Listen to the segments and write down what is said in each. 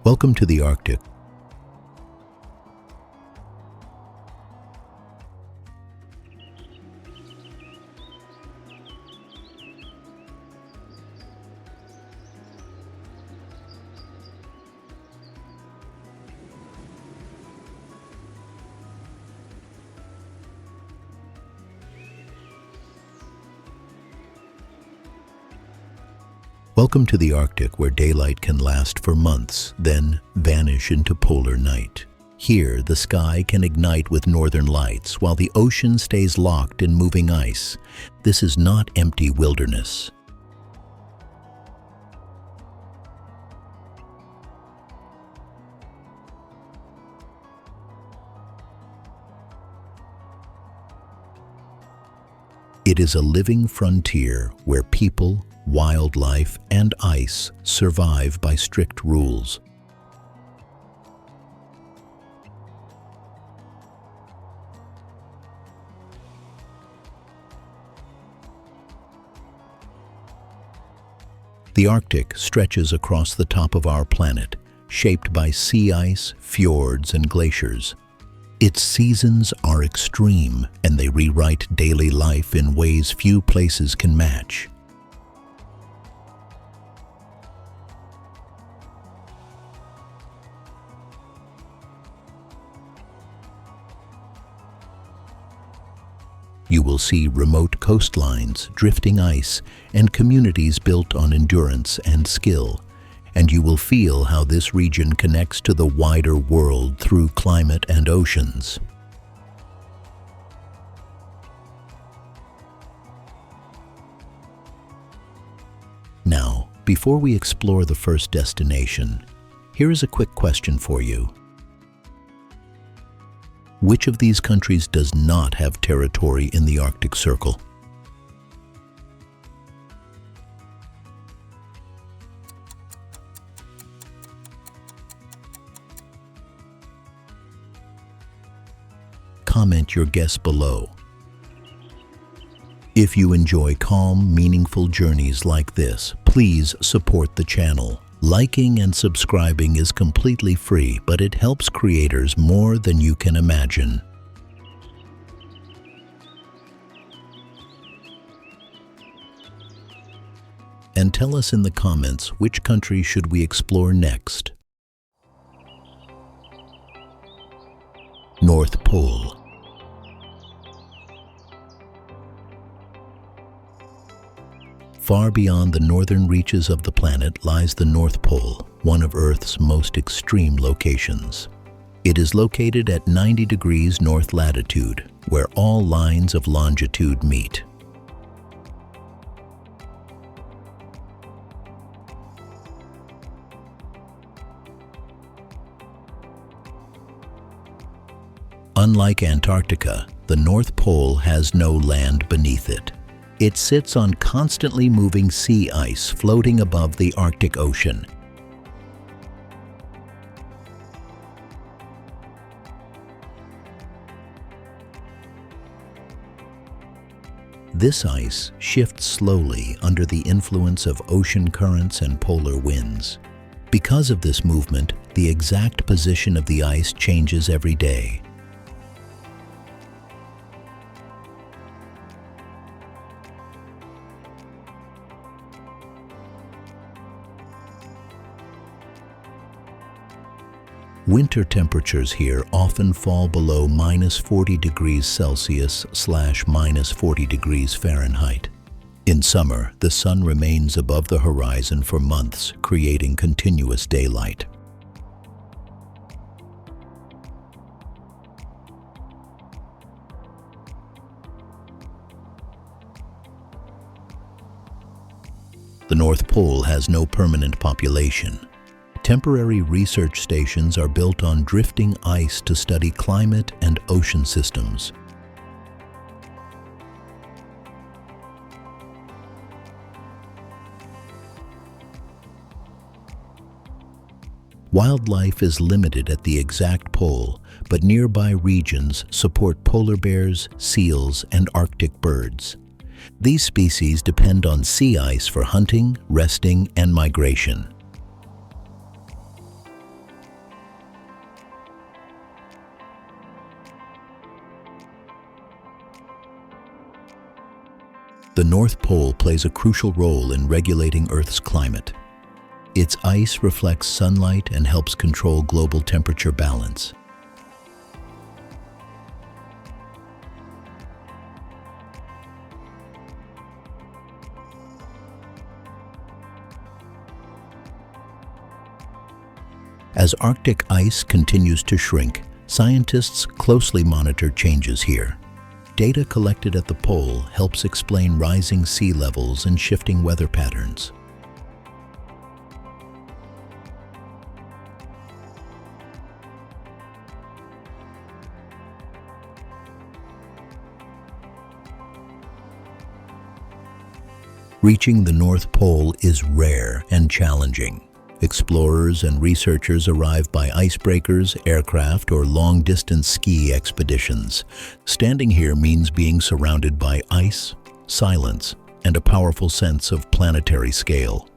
Welcome to the Arctic. Welcome to the Arctic, where daylight can last for months, then vanish into polar night. Here, the sky can ignite with northern lights, while the ocean stays locked in moving ice. This is not empty wilderness. It is a living frontier where people, wildlife, and ice survive by strict rules. The Arctic stretches across the top of our planet, shaped by sea ice, fjords, and glaciers. Its seasons are extreme, and they rewrite daily life in ways few places can match. You will see remote coastlines, drifting ice, and communities built on endurance and skill. And you will feel how this region connects to the wider world through climate and oceans. Now, before we explore the first destination, here is a quick question for you. Which of these countries does not have territory in the Arctic Circle? Comment your guess below. If you enjoy calm, meaningful journeys like this, please support the channel. Liking and subscribing is completely free, but it helps creators more than you can imagine. And tell us in the comments which country should we explore next. North Pole. Far beyond the northern reaches of the planet lies the North Pole, one of Earth's most extreme locations. It is located at 90 degrees north latitude, where all lines of longitude meet. Unlike Antarctica, the North Pole has no land beneath it. It sits on constantly moving sea ice floating above the Arctic Ocean. This ice shifts slowly under the influence of ocean currents and polar winds. Because of this movement, the exact position of the ice changes every day. Winter temperatures here often fall below -40 degrees Celsius / -40 degrees Fahrenheit. In summer, the sun remains above the horizon for months, creating continuous daylight. The North Pole has no permanent population. Temporary research stations are built on drifting ice to study climate and ocean systems. Wildlife is limited at the exact pole, but nearby regions support polar bears, seals, and Arctic birds. These species depend on sea ice for hunting, resting, and migration. The North Pole plays a crucial role in regulating Earth's climate. Its ice reflects sunlight and helps control global temperature balance. As Arctic ice continues to shrink, scientists closely monitor changes here. Data collected at the pole helps explain rising sea levels and shifting weather patterns. Reaching the North Pole is rare and challenging. Explorers and researchers arrive by icebreakers, aircraft, or long-distance ski expeditions. Standing here means being surrounded by ice, silence, and a powerful sense of planetary scale.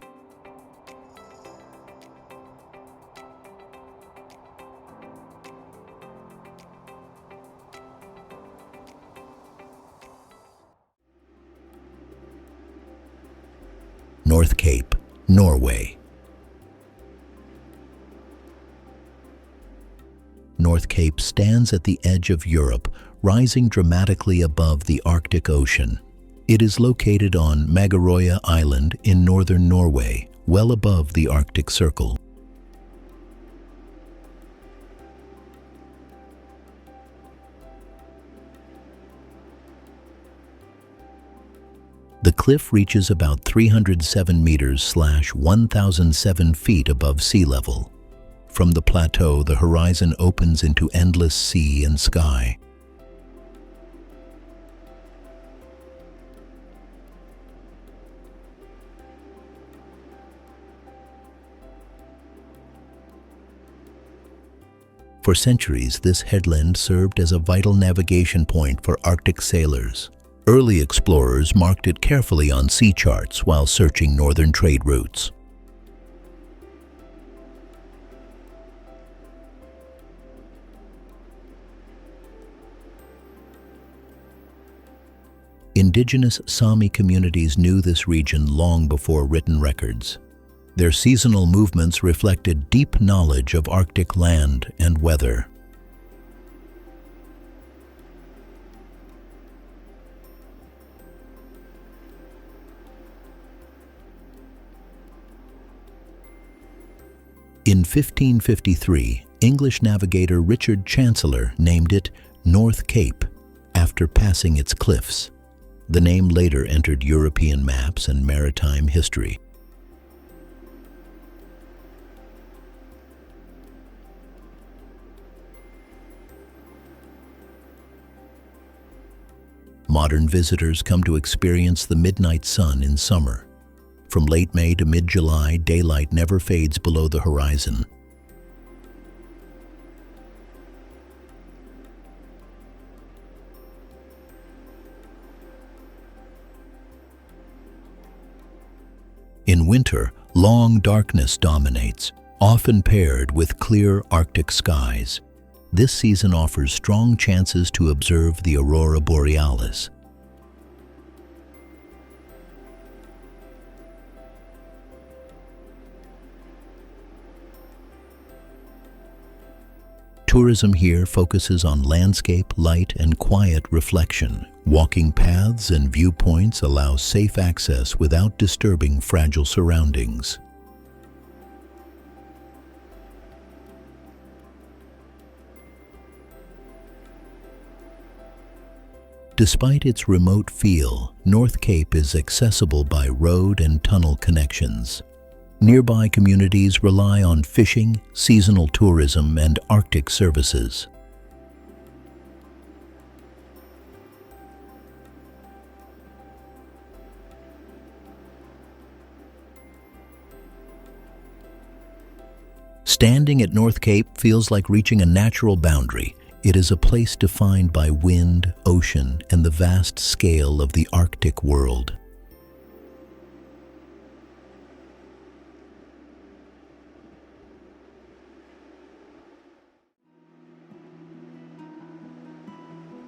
North Cape, Norway. North Cape stands at the edge of Europe, rising dramatically above the Arctic Ocean. It is located on Magaroya Island in northern Norway, well above the Arctic Circle. The cliff reaches about 307 meters (1,007 feet) above sea level. From the plateau, the horizon opens into endless sea and sky. For centuries, this headland served as a vital navigation point for Arctic sailors. Early explorers marked it carefully on sea charts while searching northern trade routes. Indigenous Sami communities knew this region long before written records. Their seasonal movements reflected deep knowledge of Arctic land and weather. In 1553, English navigator Richard Chancellor named it North Cape after passing its cliffs. The name later entered European maps and maritime history. Modern visitors come to experience the midnight sun in summer. From late May to mid-July, daylight never fades below the horizon. In winter, long darkness dominates, often paired with clear Arctic skies. This season offers strong chances to observe the aurora borealis. Tourism here focuses on landscape, light, and quiet reflection. Walking paths and viewpoints allow safe access without disturbing fragile surroundings. Despite its remote feel, North Cape is accessible by road and tunnel connections. Nearby communities rely on fishing, seasonal tourism, and Arctic services. Standing at North Cape feels like reaching a natural boundary. It is a place defined by wind, ocean, and the vast scale of the Arctic world.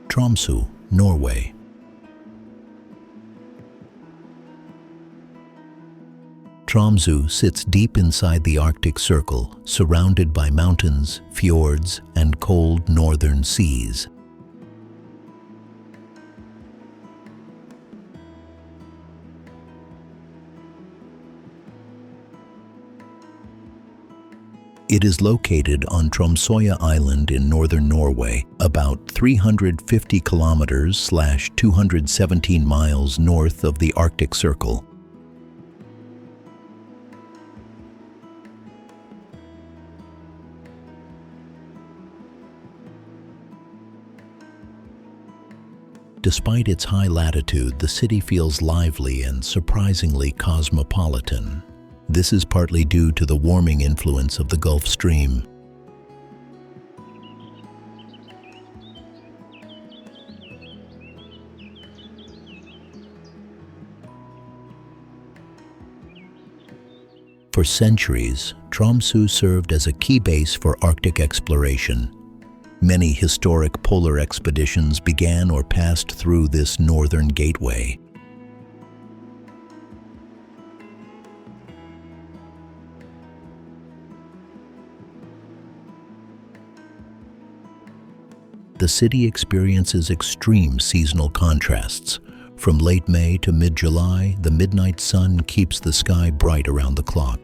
Tromsø, Norway. Tromsø sits deep inside the Arctic Circle, surrounded by mountains, fjords, and cold northern seas. It is located on Tromsøya Island in northern Norway, about 350 kilometers/217 miles north of the Arctic Circle. Despite its high latitude, the city feels lively and surprisingly cosmopolitan. This is partly due to the warming influence of the Gulf Stream. For centuries, Tromsø served as a key base for Arctic exploration. Many historic polar expeditions began or passed through this northern gateway. The city experiences extreme seasonal contrasts. From late May to mid-July, the midnight sun keeps the sky bright around the clock.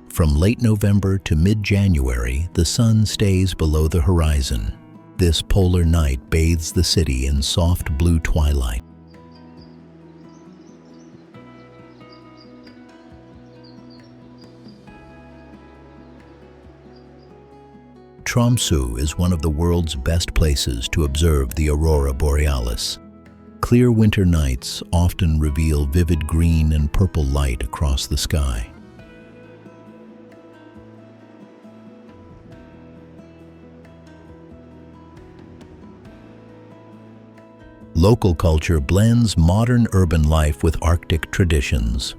From late November to mid-January, the sun stays below the horizon. This polar night bathes the city in soft blue twilight. Tromsø is one of the world's best places to observe the aurora borealis. Clear winter nights often reveal vivid green and purple light across the sky. Local culture blends modern urban life with Arctic traditions.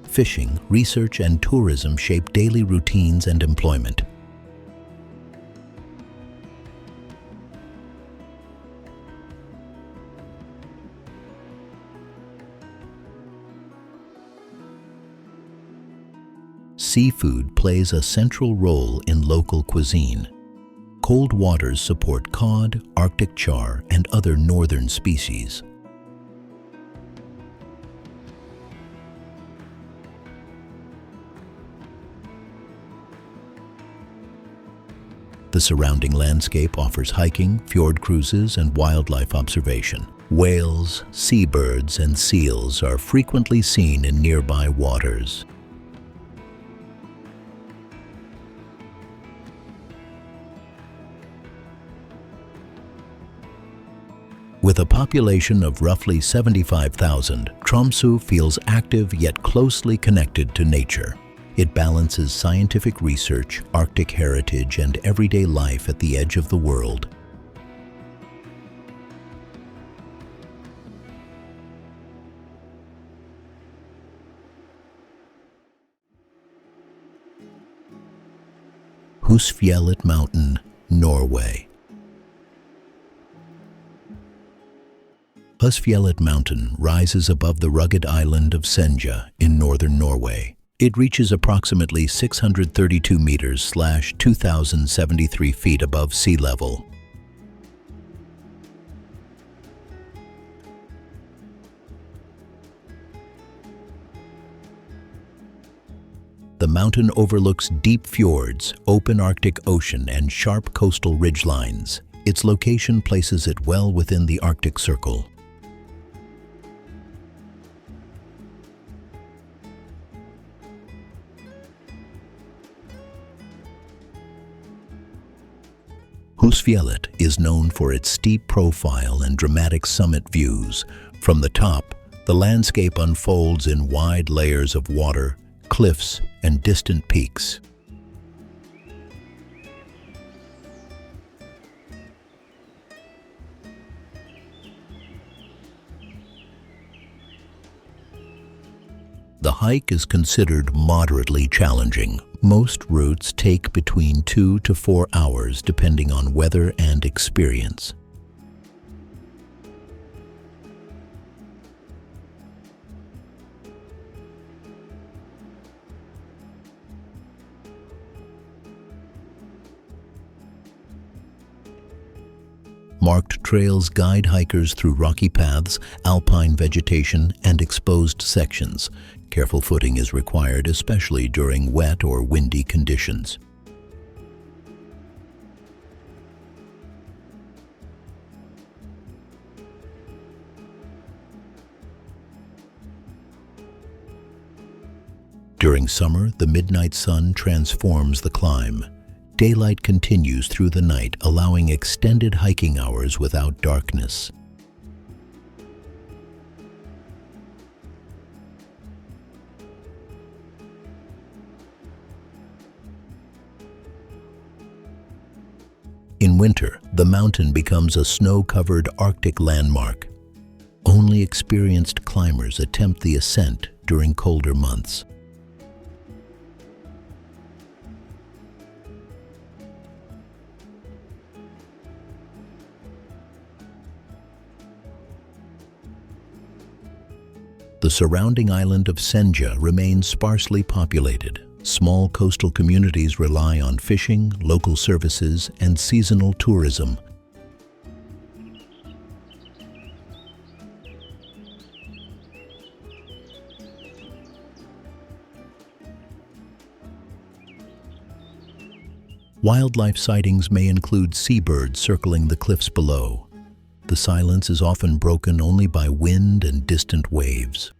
Fishing, research, and tourism shape daily routines and employment. Seafood plays a central role in local cuisine. Cold waters support cod, Arctic char, and other northern species. The surrounding landscape offers hiking, fjord cruises, and wildlife observation. Whales, seabirds, and seals are frequently seen in nearby waters. With a population of roughly 75,000, Tromsø feels active yet closely connected to nature. It balances scientific research, Arctic heritage, and everyday life at the edge of the world. Husfjellet Mountain, Norway. Husfjellet Mountain rises above the rugged island of Senja in northern Norway. It reaches approximately 632 meters/2,073 feet above sea level. The mountain overlooks deep fjords, open Arctic Ocean, and sharp coastal ridgelines. Its location places it well within the Arctic Circle. Husfjellet is known for its steep profile and dramatic summit views. From the top, the landscape unfolds in wide layers of water, cliffs, and distant peaks. The hike is considered moderately challenging, Most routes take between 2 to 4 hours depending on weather and experience. Marked trails guide hikers through rocky paths, alpine vegetation, and exposed sections. Careful footing is required, especially during wet or windy conditions. During summer, the midnight sun transforms the climb. Daylight continues through the night, allowing extended hiking hours without darkness. In winter, the mountain becomes a snow-covered Arctic landmark. Only experienced climbers attempt the ascent during colder months. The surrounding island of Senja remains sparsely populated. Small coastal communities rely on fishing, local services, and seasonal tourism. Wildlife sightings may include seabirds circling the cliffs below. The silence is often broken only by wind and distant waves.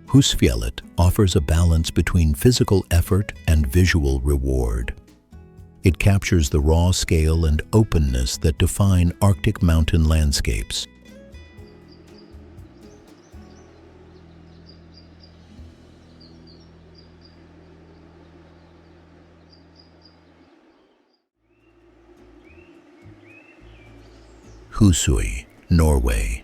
Husfjellet offers a balance between physical effort and visual reward. It captures the raw scale and openness that define Arctic mountain landscapes. Husøy, Norway.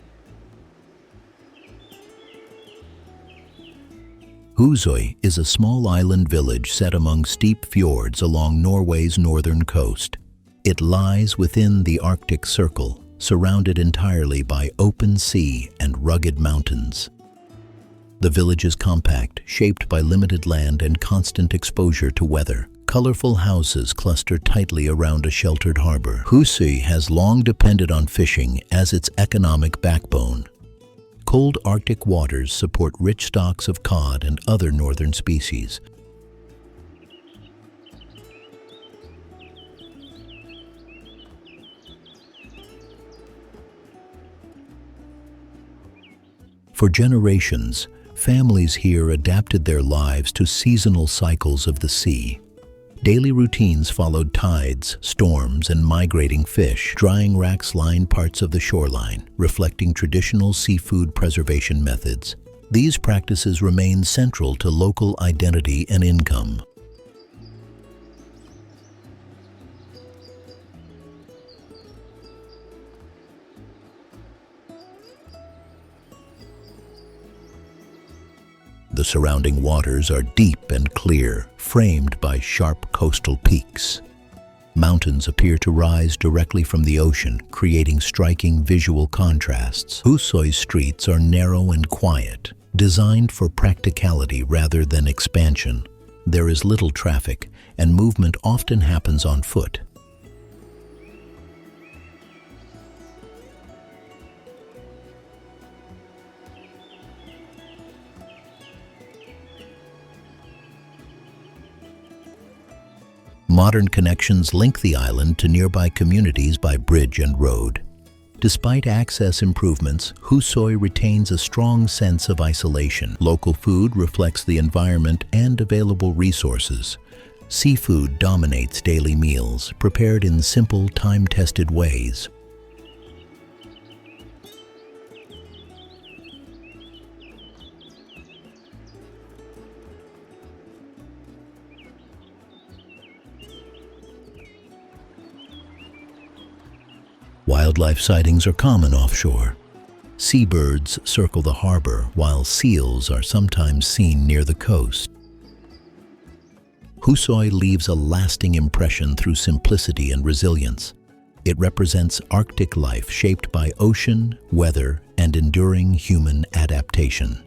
Husøy is a small island village set among steep fjords along Norway's northern coast. It lies within the Arctic Circle, surrounded entirely by open sea and rugged mountains. The village is compact, shaped by limited land and constant exposure to weather. Colorful houses cluster tightly around a sheltered harbor. Husøy has long depended on fishing as its economic backbone. Cold Arctic waters support rich stocks of cod and other northern species. For generations, families here adapted their lives to seasonal cycles of the sea. Daily routines followed tides, storms, and migrating fish. Drying racks line parts of the shoreline, reflecting traditional seafood preservation methods. These practices remain central to local identity and income. The surrounding waters are deep and clear, framed by sharp coastal peaks. Mountains appear to rise directly from the ocean, creating striking visual contrasts. Husøy's streets are narrow and quiet, designed for practicality rather than expansion. There is little traffic, and movement often happens on foot. Modern connections link the island to nearby communities by bridge and road. Despite access improvements, Husøy retains a strong sense of isolation. Local food reflects the environment and available resources. Seafood dominates daily meals, prepared in simple, time-tested ways. Wildlife sightings are common offshore. Seabirds circle the harbor, while seals are sometimes seen near the coast. Husoi leaves a lasting impression through simplicity and resilience. It represents Arctic life shaped by ocean, weather, and enduring human adaptation.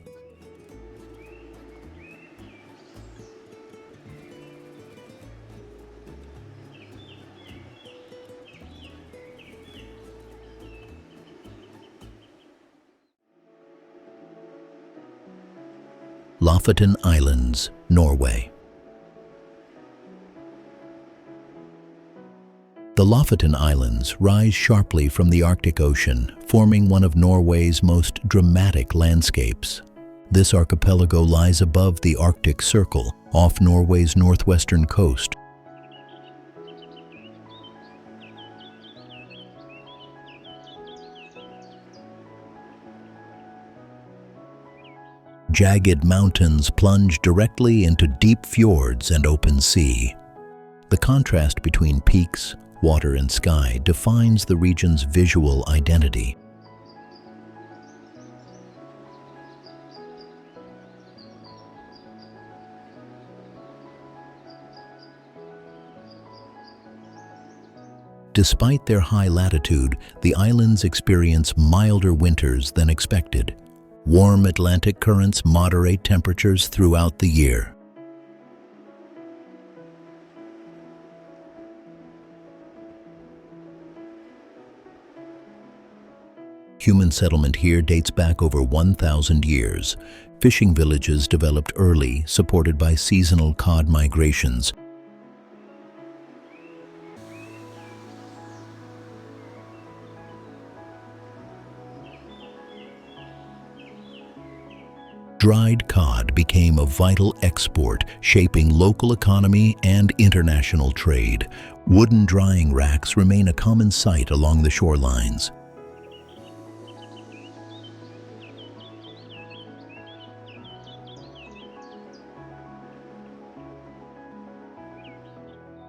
Lofoten Islands, Norway. The Lofoten Islands rise sharply from the Arctic Ocean, forming one of Norway's most dramatic landscapes. This archipelago lies above the Arctic Circle, off Norway's northwestern coast. Jagged mountains plunge directly into deep fjords and open sea. The contrast between peaks, water, and sky defines the region's visual identity. Despite their high latitude, the islands experience milder winters than expected. Warm Atlantic currents moderate temperatures throughout the year. Human settlement here dates back over 1,000 years. Fishing villages developed early, supported by seasonal cod migrations. Dried cod became a vital export, shaping local economy and international trade. Wooden drying racks remain a common sight along the shorelines.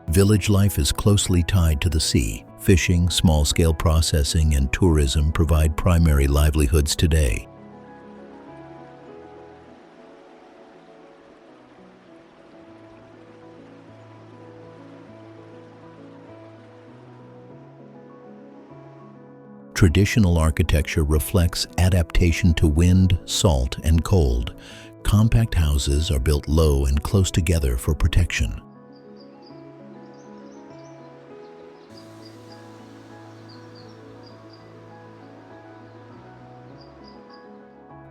Village life is closely tied to the sea. Fishing, small-scale processing, and tourism provide primary livelihoods today. Traditional architecture reflects adaptation to wind, salt, and cold. Compact houses are built low and close together for protection.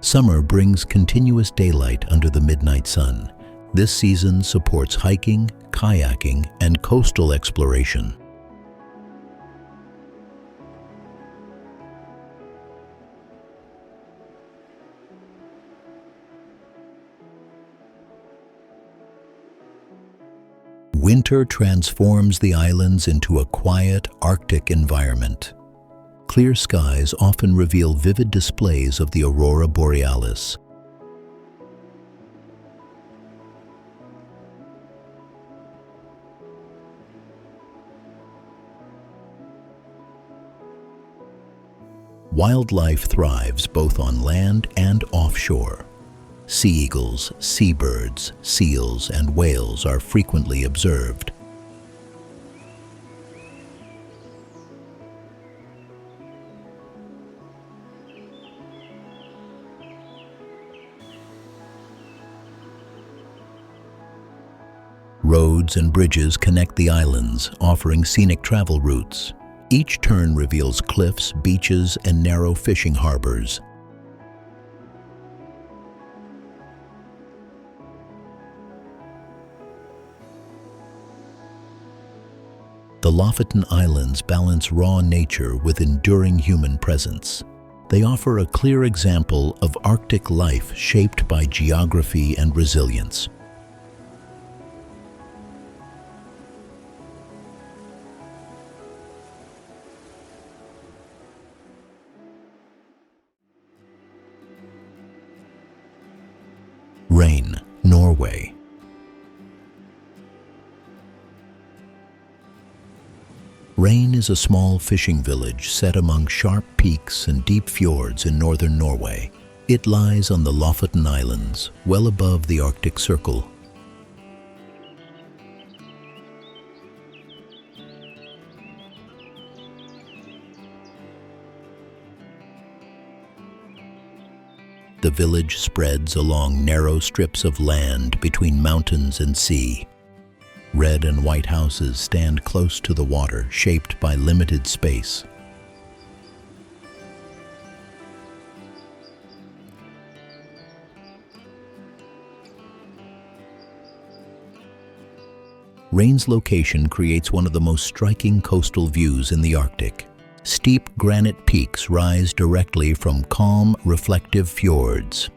Summer brings continuous daylight under the midnight sun. This season supports hiking, kayaking, and coastal exploration. Winter transforms the islands into a quiet Arctic environment. Clear skies often reveal vivid displays of the aurora borealis. Wildlife thrives both on land and offshore. Sea eagles, seabirds, seals, and whales are frequently observed. Roads and bridges connect the islands, offering scenic travel routes. Each turn reveals cliffs, beaches, and narrow fishing harbors. The Lofoten Islands balance raw nature with enduring human presence. They offer a clear example of Arctic life shaped by geography and resilience. Rain, Norway. Rain is a small fishing village set among sharp peaks and deep fjords in northern Norway. It lies on the Lofoten Islands, well above the Arctic Circle. The village spreads along narrow strips of land between mountains and sea. Red and white houses stand close to the water, shaped by limited space. Rain's location creates one of the most striking coastal views in the Arctic. Steep granite peaks rise directly from calm, reflective fjords.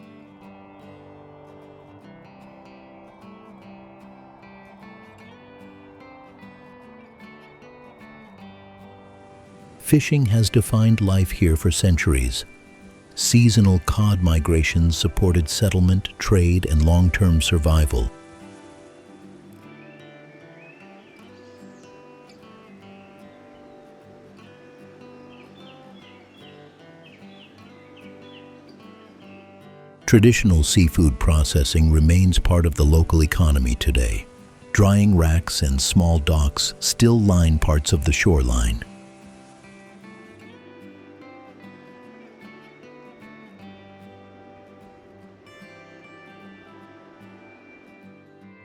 Fishing has defined life here for centuries. Seasonal cod migrations supported settlement, trade, and long-term survival. Traditional seafood processing remains part of the local economy today. Drying racks and small docks still line parts of the shoreline.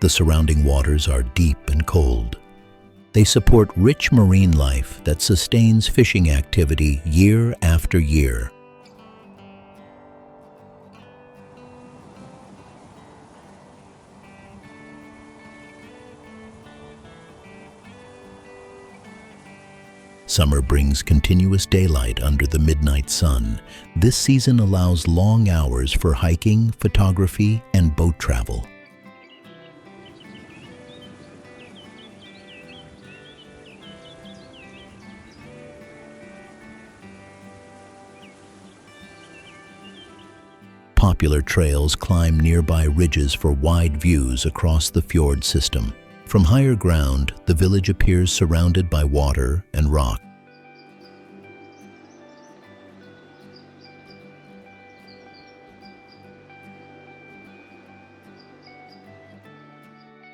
The surrounding waters are deep and cold. They support rich marine life that sustains fishing activity year after year. Summer brings continuous daylight under the midnight sun. This season allows long hours for hiking, photography, and boat travel. Popular trails climb nearby ridges for wide views across the fjord system. From higher ground, the village appears surrounded by water and rock.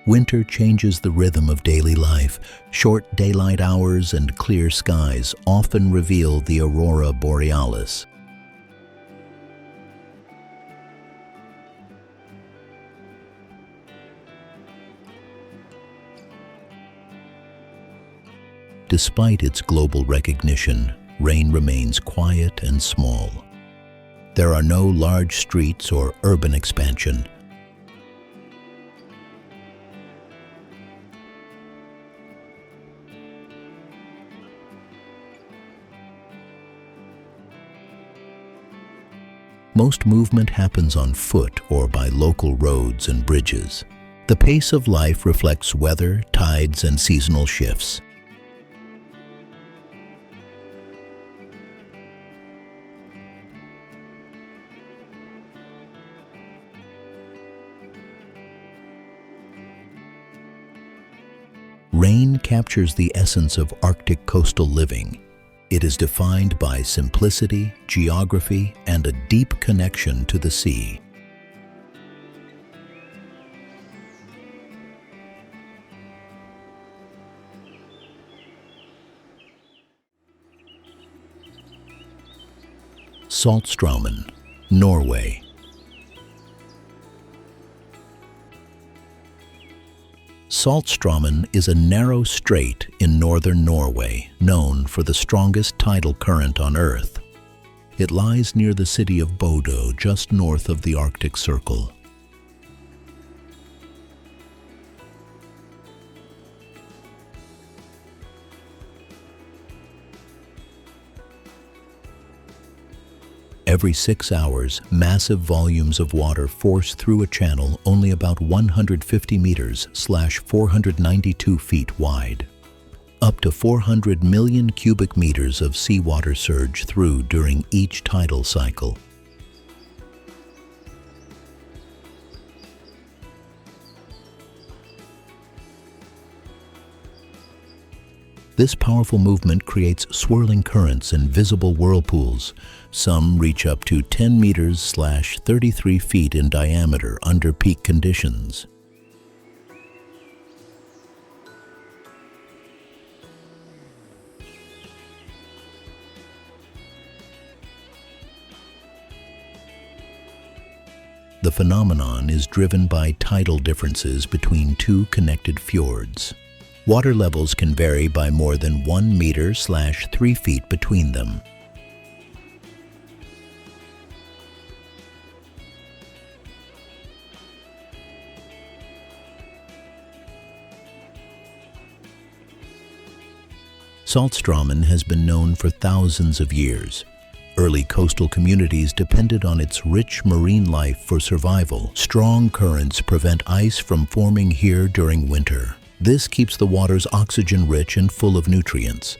Winter changes the rhythm of daily life. Short daylight hours and clear skies often reveal the aurora borealis. Despite its global recognition, Rain remains quiet and small. There are no large streets or urban expansion. Most movement happens on foot or by local roads and bridges. The pace of life reflects weather, tides, and seasonal shifts. Rain captures the essence of Arctic coastal living. It is defined by simplicity, geography, and a deep connection to the sea. Saltstraumen, Norway. Saltstraumen is a narrow strait in northern Norway, known for the strongest tidal current on Earth. It lies near the city of Bodø, just north of the Arctic Circle. Every 6 hours, massive volumes of water force through a channel only about 150 meters (492 feet) wide. Up to 400 million cubic meters of seawater surge through during each tidal cycle. This powerful movement creates swirling currents and visible whirlpools. Some reach up to 10 meters/33 feet in diameter under peak conditions. The phenomenon is driven by tidal differences between two connected fjords. Water levels can vary by more than 1 meter/3 feet between them. Saltstraumen has been known for thousands of years. Early coastal communities depended on its rich marine life for survival. Strong currents prevent ice from forming here during winter. This keeps the waters oxygen-rich and full of nutrients.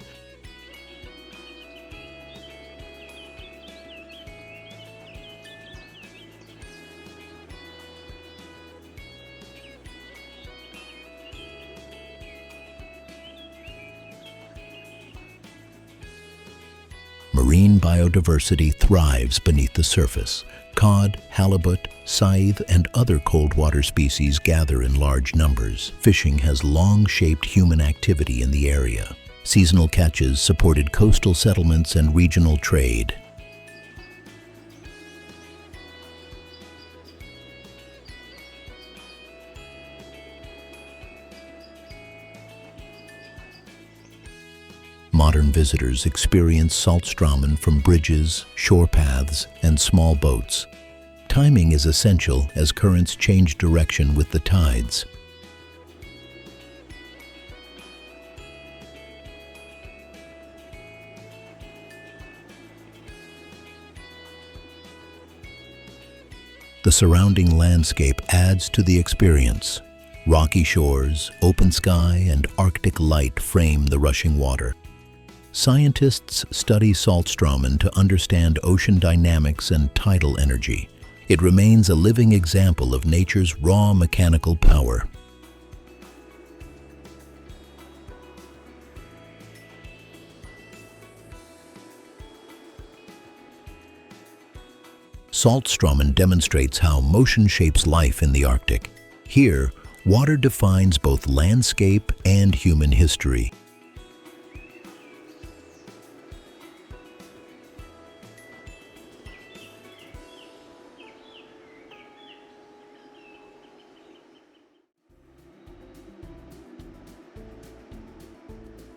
Marine biodiversity thrives beneath the surface. Cod, halibut, scythe, and other cold water species gather in large numbers. Fishing has long shaped human activity in the area. Seasonal catches supported coastal settlements and regional trade. Modern visitors experience saltstraumen from bridges, shore paths, and small boats. Timing is essential as currents change direction with the tides. The surrounding landscape adds to the experience. Rocky shores, open sky, and Arctic light frame the rushing water. Scientists study saltstraumen to understand ocean dynamics and tidal energy. It remains a living example of nature's raw mechanical power. Saltstraumen demonstrates how motion shapes life in the Arctic. Here, water defines both landscape and human history.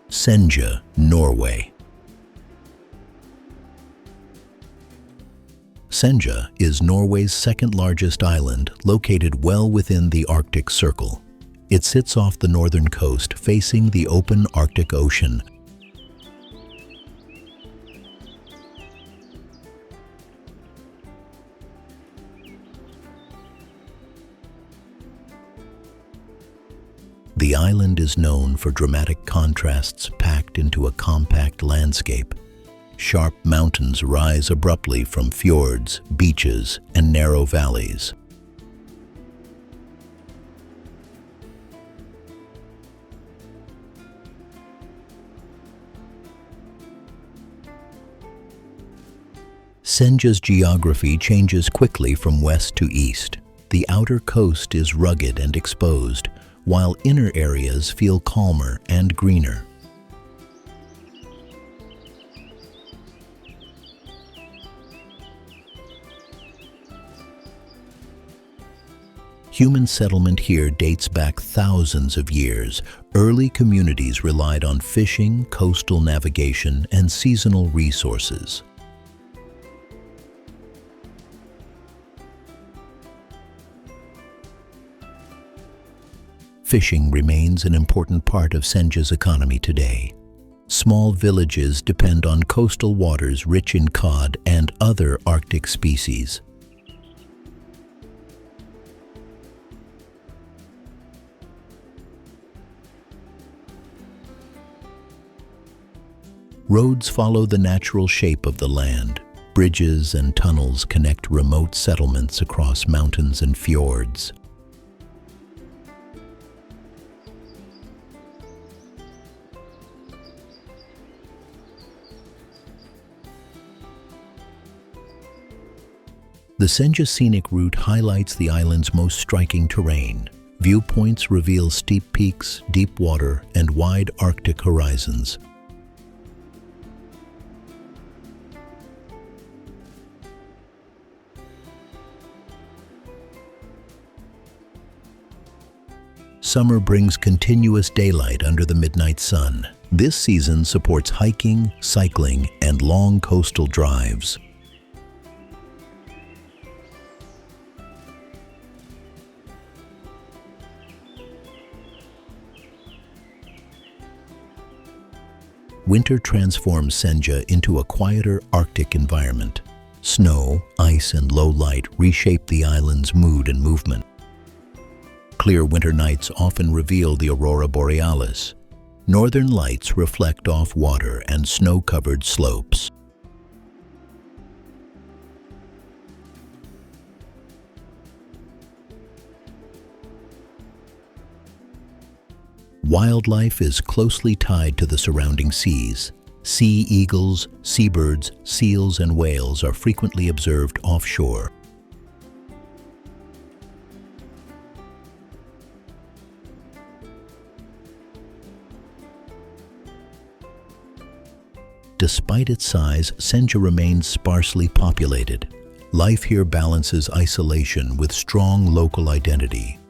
Senja, Norway. Senja is Norway's second-largest island, located well within the Arctic Circle. It sits off the northern coast, facing the open Arctic Ocean. The island is known for dramatic contrasts packed into a compact landscape. Sharp mountains rise abruptly from fjords, beaches, and narrow valleys. Senja's geography changes quickly from west to east. The outer coast is rugged and exposed, while inner areas feel calmer and greener. Human settlement here dates back thousands of years. Early communities relied on fishing, coastal navigation, and seasonal resources. Fishing remains an important part of Senja's economy today. Small villages depend on coastal waters rich in cod and other Arctic species. Roads follow the natural shape of the land. Bridges and tunnels connect remote settlements across mountains and fjords. The Senja scenic route highlights the island's most striking terrain. Viewpoints reveal steep peaks, deep water, and wide Arctic horizons. Summer brings continuous daylight under the midnight sun. This season supports hiking, cycling, and long coastal drives. Winter transforms Senja into a quieter Arctic environment. Snow, ice, and low light reshape the island's mood and movement. Clear winter nights often reveal the aurora borealis. Northern lights reflect off water and snow-covered slopes. Wildlife is closely tied to the surrounding seas. Sea eagles, seabirds, seals, and whales are frequently observed offshore. Despite its size, Senja remains sparsely populated. Life here balances isolation with strong local identity.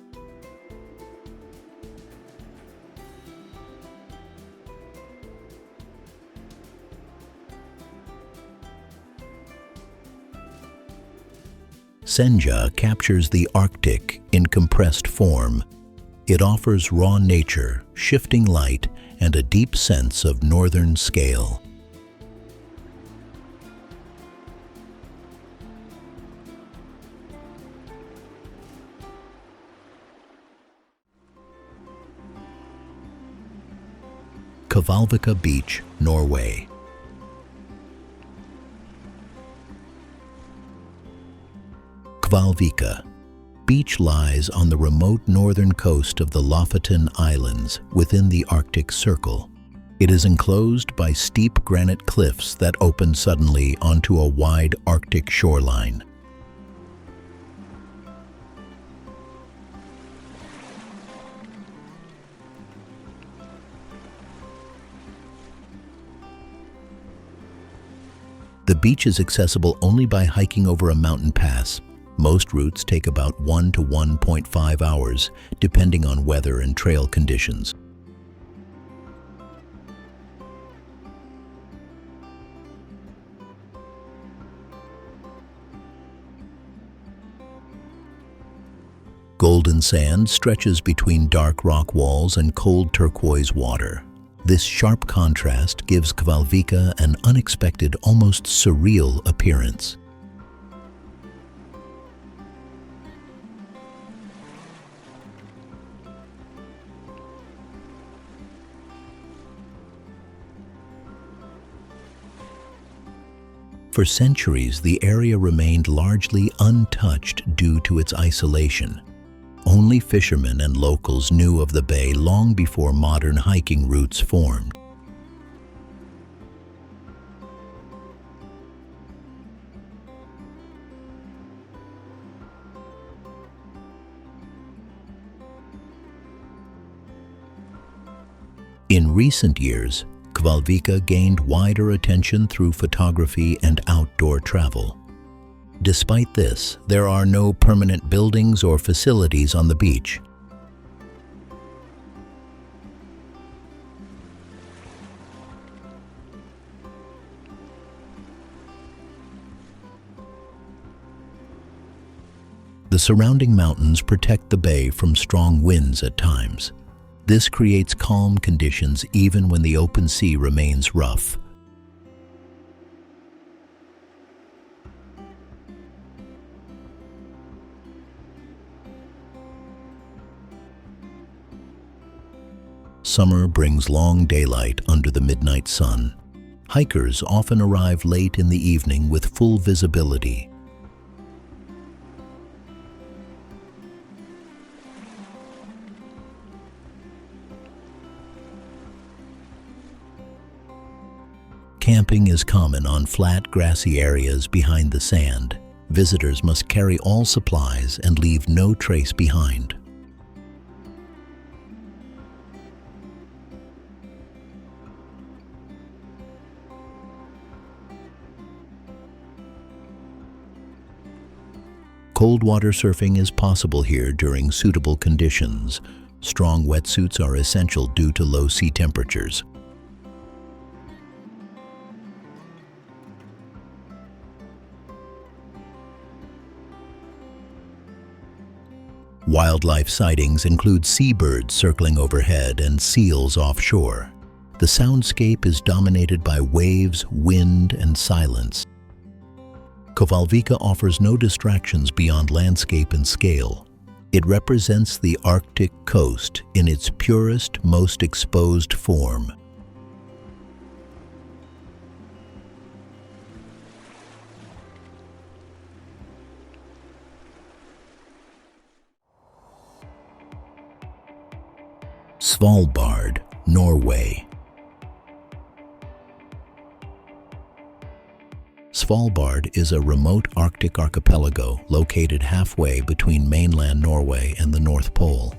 Senja captures the Arctic in compressed form. It offers raw nature, shifting light, and a deep sense of northern scale. Kvalvika Beach, Norway. Kvalvika Beach lies on the remote northern coast of the Lofoten Islands within the Arctic Circle. It is enclosed by steep granite cliffs that open suddenly onto a wide Arctic shoreline. The beach is accessible only by hiking over a mountain pass. Most routes take about 1 to 1.5 hours, depending on weather and trail conditions. Golden sand stretches between dark rock walls and cold turquoise water. This sharp contrast gives Kvalvika an unexpected, almost surreal appearance. For centuries, the area remained largely untouched due to its isolation. Only fishermen and locals knew of the bay long before modern hiking routes formed. In recent years, Kvalvika gained wider attention through photography and outdoor travel. Despite this, there are no permanent buildings or facilities on the beach. The surrounding mountains protect the bay from strong winds at times. This creates calm conditions even when the open sea remains rough. Summer brings long daylight under the midnight sun. Hikers often arrive late in the evening with full visibility. Camping is common on flat, grassy areas behind the sand. Visitors must carry all supplies and leave no trace behind. Cold water surfing is possible here during suitable conditions. Strong wetsuits are essential due to low sea temperatures. Wildlife sightings include seabirds circling overhead and seals offshore. The soundscape is dominated by waves, wind, and silence. Kvalvika offers no distractions beyond landscape and scale. It represents the Arctic coast in its purest, most exposed form. Svalbard, Norway. Svalbard is a remote Arctic archipelago located halfway between mainland Norway and the North Pole.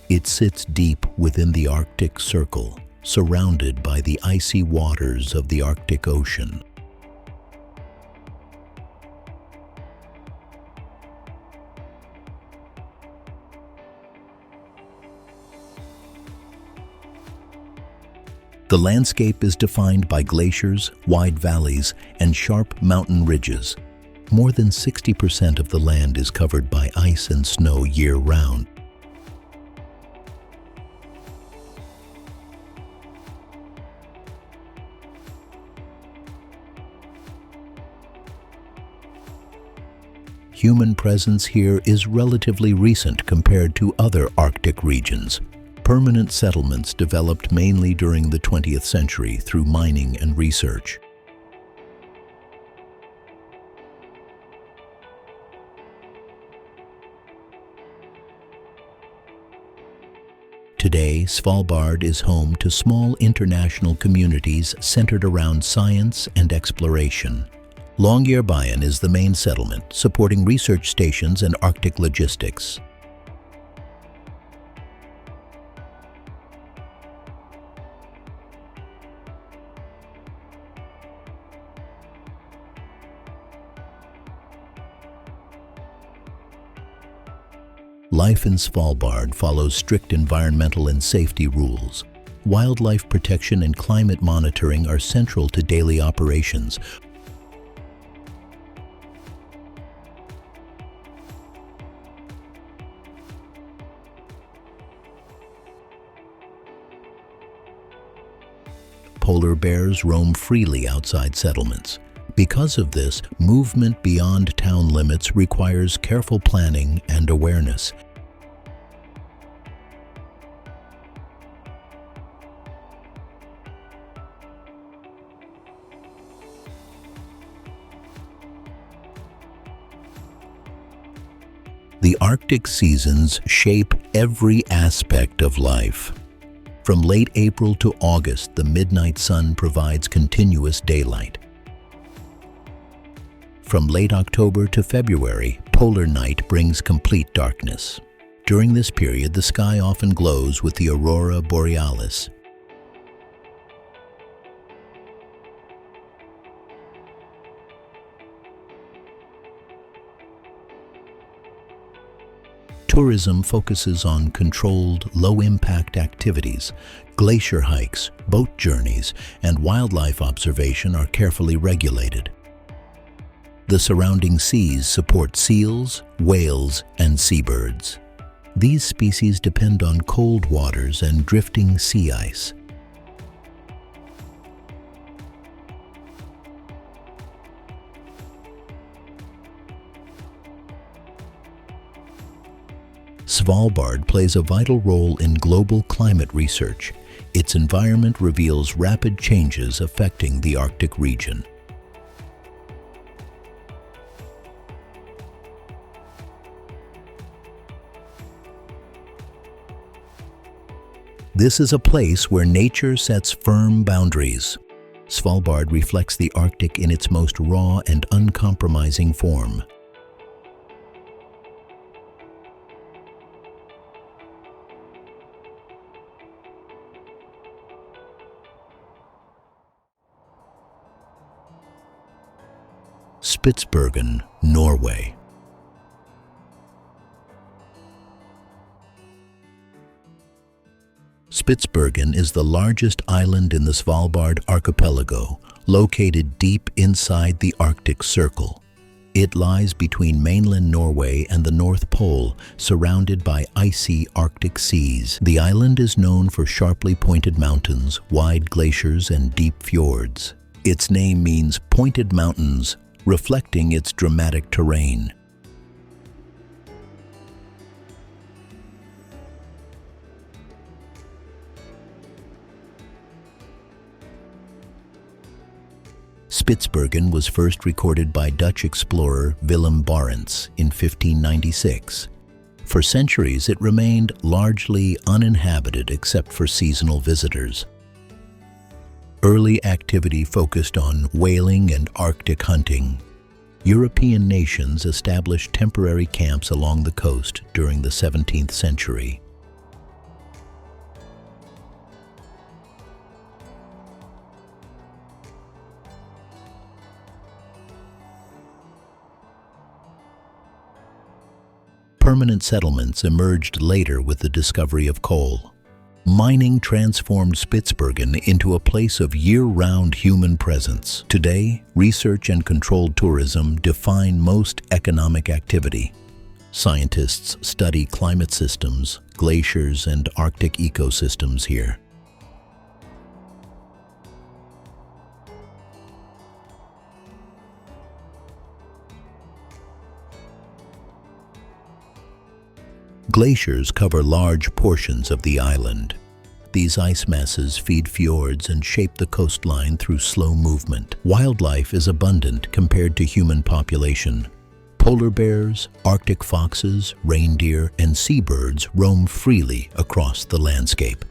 It sits deep within the Arctic Circle, surrounded by the icy waters of the Arctic Ocean. The landscape is defined by glaciers, wide valleys, and sharp mountain ridges. More than 60% of the land is covered by ice and snow year-round. Human presence here is relatively recent compared to other Arctic regions. Permanent settlements developed mainly during the 20th century through mining and research. Today, Svalbard is home to small international communities centered around science and exploration. Longyearbyen is the main settlement, supporting research stations and Arctic logistics. Life in Svalbard follows strict environmental and safety rules. Wildlife protection and climate monitoring are central to daily operations. Polar bears roam freely outside settlements. Because of this, movement beyond town limits requires careful planning and awareness. The Arctic seasons shape every aspect of life. From late April to August, the midnight sun provides continuous daylight. From late October to February, polar night brings complete darkness. During this period, the sky often glows with the aurora borealis. Tourism focuses on controlled, low-impact activities. Glacier hikes, boat journeys, and wildlife observation are carefully regulated. The surrounding seas support seals, whales, and seabirds. These species depend on cold waters and drifting sea ice. Svalbard plays a vital role in global climate research. Its environment reveals rapid changes affecting the Arctic region. This is a place where nature sets firm boundaries. Svalbard reflects the Arctic in its most raw and uncompromising form. Spitsbergen, Norway. Spitsbergen is the largest island in the Svalbard archipelago, located deep inside the Arctic Circle. It lies between mainland Norway and the North Pole, surrounded by icy Arctic seas. The island is known for sharply pointed mountains, wide glaciers, and deep fjords. Its name means pointed mountains, reflecting its dramatic terrain. Spitsbergen was first recorded by Dutch explorer Willem Barents in 1596. For centuries, it remained largely uninhabited except for seasonal visitors. Early activity focused on whaling and Arctic hunting. European nations established temporary camps along the coast during the 17th century. Permanent settlements emerged later with the discovery of coal. Mining transformed Spitsbergen into a place of year-round human presence. Today, research and controlled tourism define most economic activity. Scientists study climate systems, glaciers, and Arctic ecosystems here. Glaciers cover large portions of the island. These ice masses feed fjords and shape the coastline through slow movement. Wildlife is abundant compared to human population. Polar bears, Arctic foxes, reindeer, and seabirds roam freely across the landscape.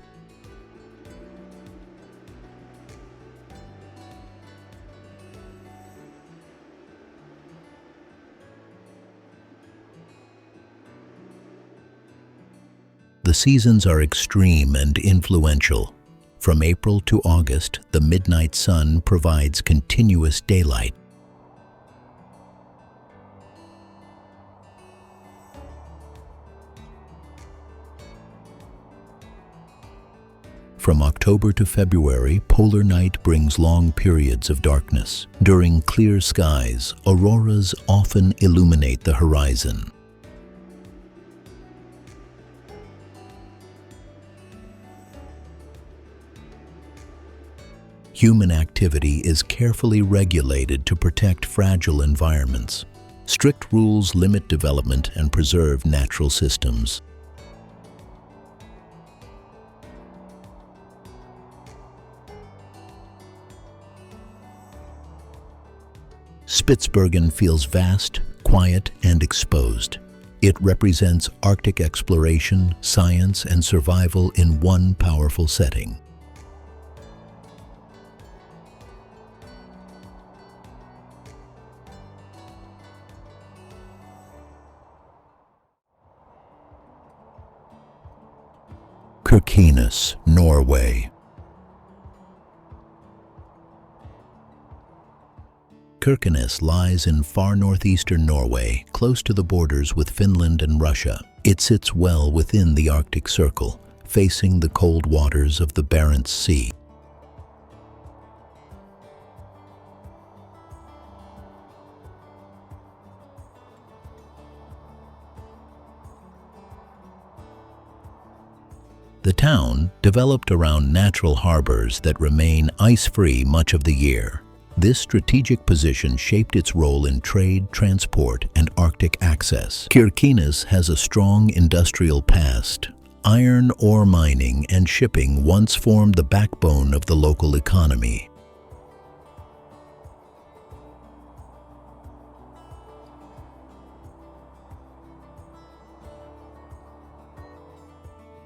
The seasons are extreme and influential. From April to August, the midnight sun provides continuous daylight. From October to February, polar night brings long periods of darkness. During clear skies, auroras often illuminate the horizon. Human activity is carefully regulated to protect fragile environments. Strict rules limit development and preserve natural systems. Spitsbergen feels vast, quiet, and exposed. It represents Arctic exploration, science, and survival in one powerful setting. Kirkenes, Norway. Kirkenes lies in far northeastern Norway, close to the borders with Finland and Russia. It sits well within the Arctic Circle, facing the cold waters of the Barents Sea. The town developed around natural harbors that remain ice-free much of the year. This strategic position shaped its role in trade, transport, and Arctic access. Kirkenes has a strong industrial past. Iron ore mining and shipping once formed the backbone of the local economy.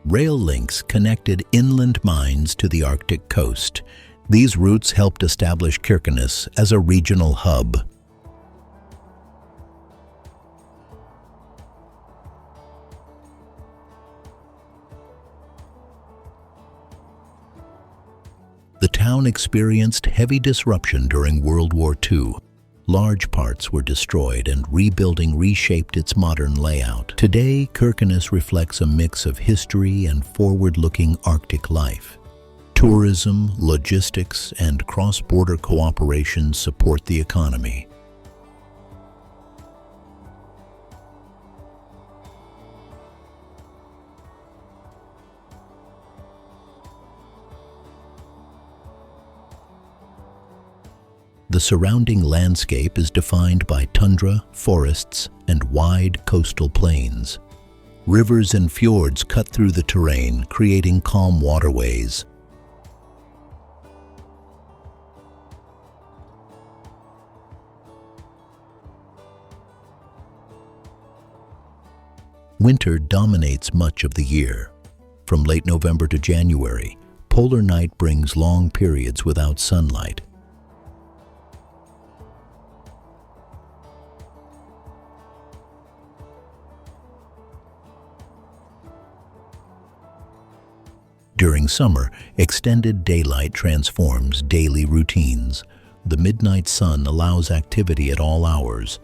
Rail links connected inland mines to the Arctic coast. These routes helped establish Kirkenes as a regional hub. The town experienced heavy disruption during World War II. Large parts were destroyed and rebuilding reshaped its modern layout. Today, Kirkenes reflects a mix of history and forward-looking Arctic life. Tourism, logistics, and cross-border cooperation support the economy. The surrounding landscape is defined by tundra, forests, and wide coastal plains. Rivers and fjords cut through the terrain, creating calm waterways. Winter dominates much of the year. From late November to January, polar night brings long periods without sunlight. During summer, extended daylight transforms daily routines. The midnight sun allows activity at all hours.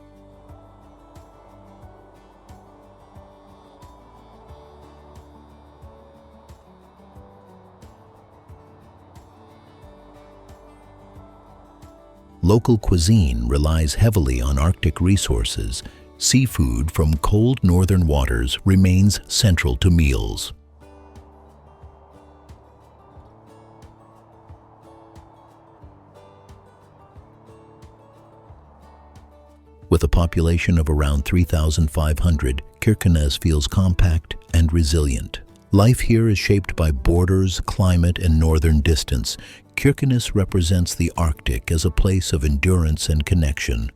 Local cuisine relies heavily on Arctic resources. Seafood from cold northern waters remains central to meals. With a population of around 3,500, Kirkenes feels compact and resilient. Life here is shaped by borders, climate, and northern distance. Kirkenes represents the Arctic as a place of endurance and connection.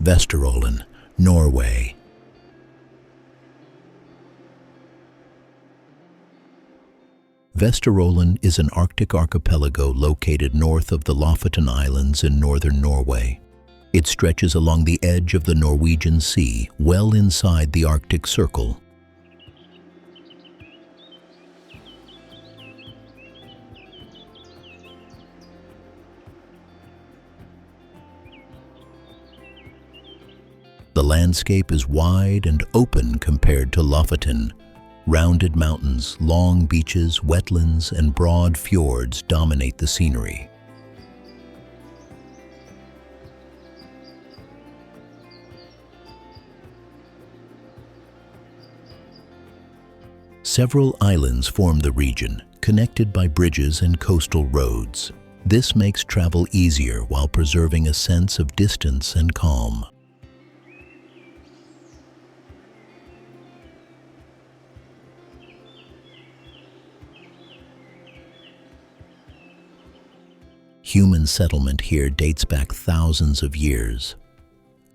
Vesterålen, Norway. Vesterålen is an Arctic archipelago located north of the Lofoten Islands in northern Norway. It stretches along the edge of the Norwegian Sea, well inside the Arctic Circle. The landscape is wide and open compared to Lofoten. Rounded mountains, long beaches, wetlands, and broad fjords dominate the scenery. Several islands form the region, connected by bridges and coastal roads. This makes travel easier while preserving a sense of distance and calm. Human settlement here dates back thousands of years.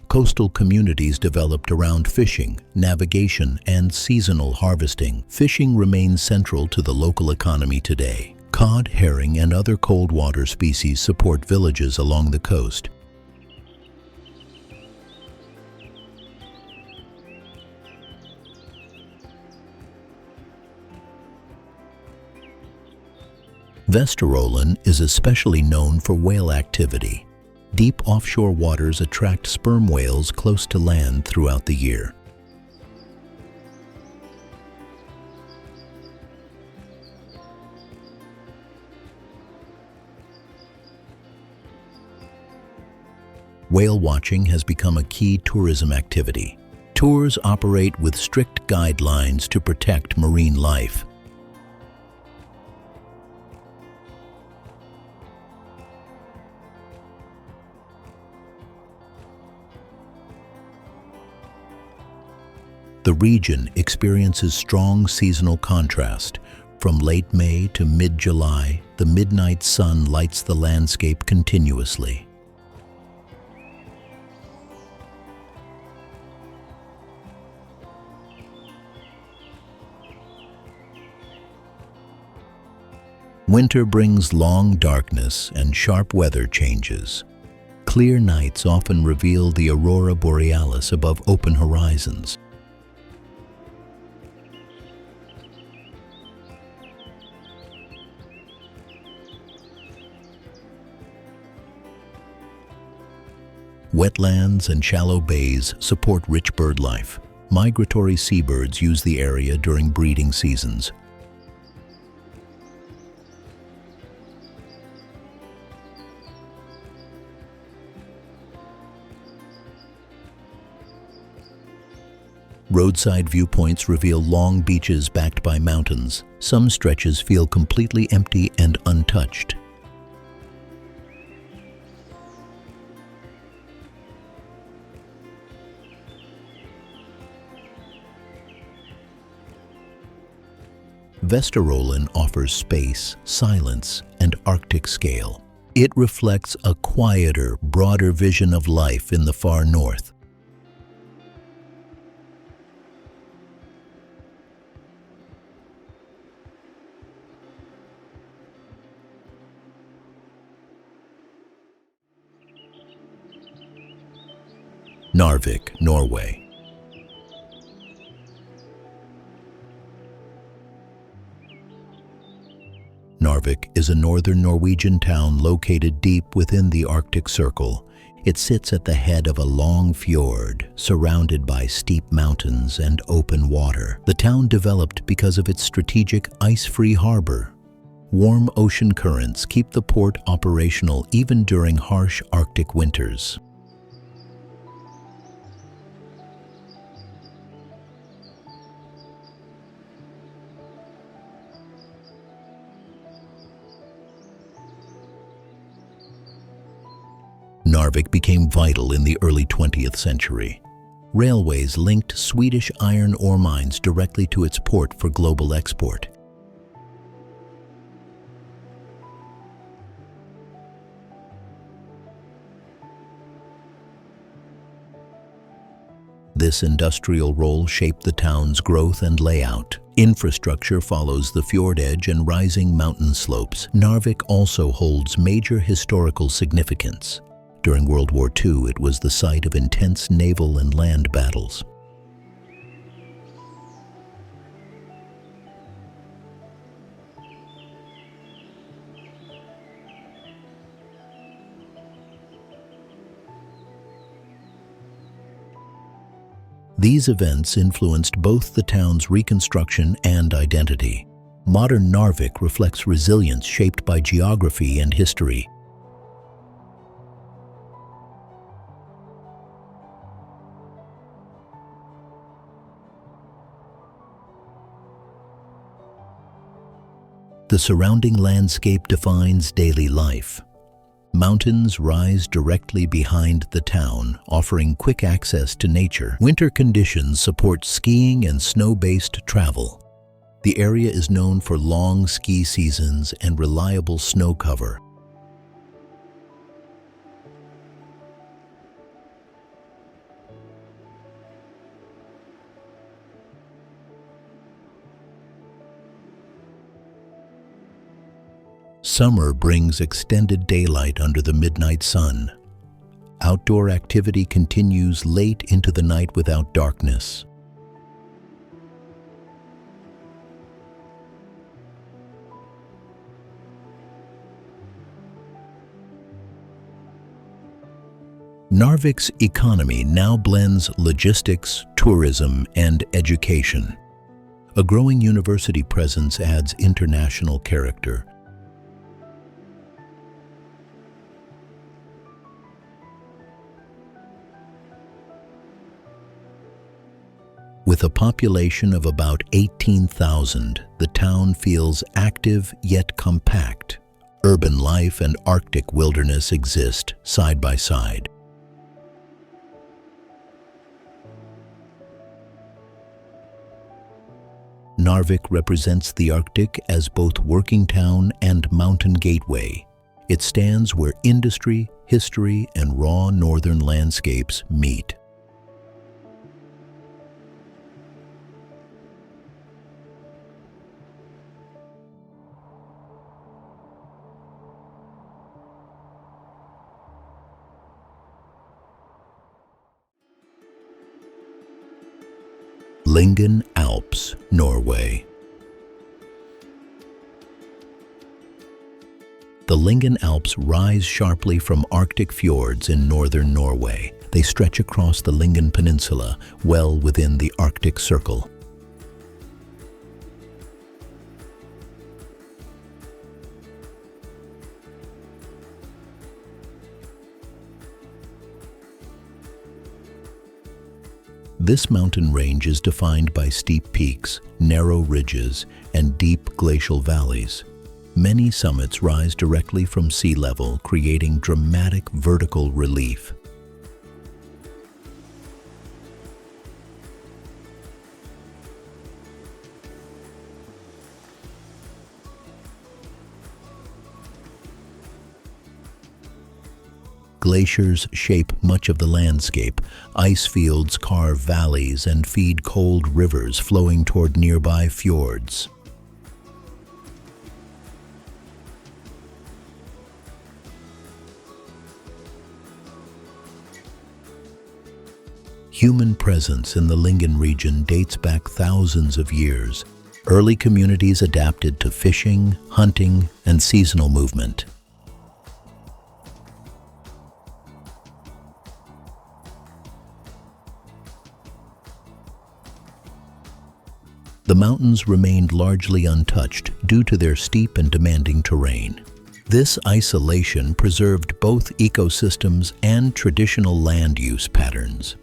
Coastal communities developed around fishing, navigation, and seasonal harvesting. Fishing remains central to the local economy today. Cod, herring, and other cold water species support villages along the coast. Vesterålen is especially known for whale activity. Deep offshore waters attract sperm whales close to land throughout the year. Whale watching has become a key tourism activity. Tours operate with strict guidelines to protect marine life. The region experiences strong seasonal contrast, From late May to mid-July, the midnight sun lights the landscape continuously. Winter brings long darkness and sharp weather changes. Clear nights often reveal the aurora borealis above open horizons. Wetlands and shallow bays support rich bird life. Migratory seabirds use the area during breeding seasons. Roadside viewpoints reveal long beaches backed by mountains. Some stretches feel completely empty and untouched. Vesterålen offers space, silence, and Arctic scale. It reflects a quieter, broader vision of life in the far north. Narvik, Norway. Narvik is a northern Norwegian town located deep within the Arctic Circle. It sits at the head of a long fjord, surrounded by steep mountains and open water. The town developed because of its strategic ice-free harbor. Warm ocean currents keep the port operational even during harsh Arctic winters. Narvik became vital in the early 20th century. Railways linked Swedish iron ore mines directly to its port for global export. This industrial role shaped the town's growth and layout. Infrastructure follows the fjord edge and rising mountain slopes. Narvik also holds major historical significance. During World War II, it was the site of intense naval and land battles. These events influenced both the town's reconstruction and identity. Modern Narvik reflects resilience shaped by geography and history. The surrounding landscape defines daily life. Mountains rise directly behind the town, offering quick access to nature. Winter conditions support skiing and snow-based travel. The area is known for long ski seasons and reliable snow cover. Summer brings extended daylight under the midnight sun. Outdoor activity continues late into the night without darkness. Narvik's economy now blends logistics, tourism, and education. A growing university presence adds international character. With a population of about 18,000, the town feels active yet compact. Urban life and Arctic wilderness exist side by side. Narvik represents the Arctic as both working town and mountain gateway. It stands where industry, history, and raw northern landscapes meet. Lyngen Alps, Norway. The Lyngen Alps rise sharply from Arctic fjords in northern Norway. They stretch across the Lyngen Peninsula, well within the Arctic Circle. This mountain range is defined by steep peaks, narrow ridges, and deep glacial valleys. Many summits rise directly from sea level, creating dramatic vertical relief. Glaciers shape much of the landscape. Ice fields carve valleys and feed cold rivers flowing toward nearby fjords. Human presence in the Lyngen region dates back thousands of years. Early communities adapted to fishing, hunting, and seasonal movement. The mountains remained largely untouched due to their steep and demanding terrain. This isolation preserved both ecosystems and traditional land use patterns.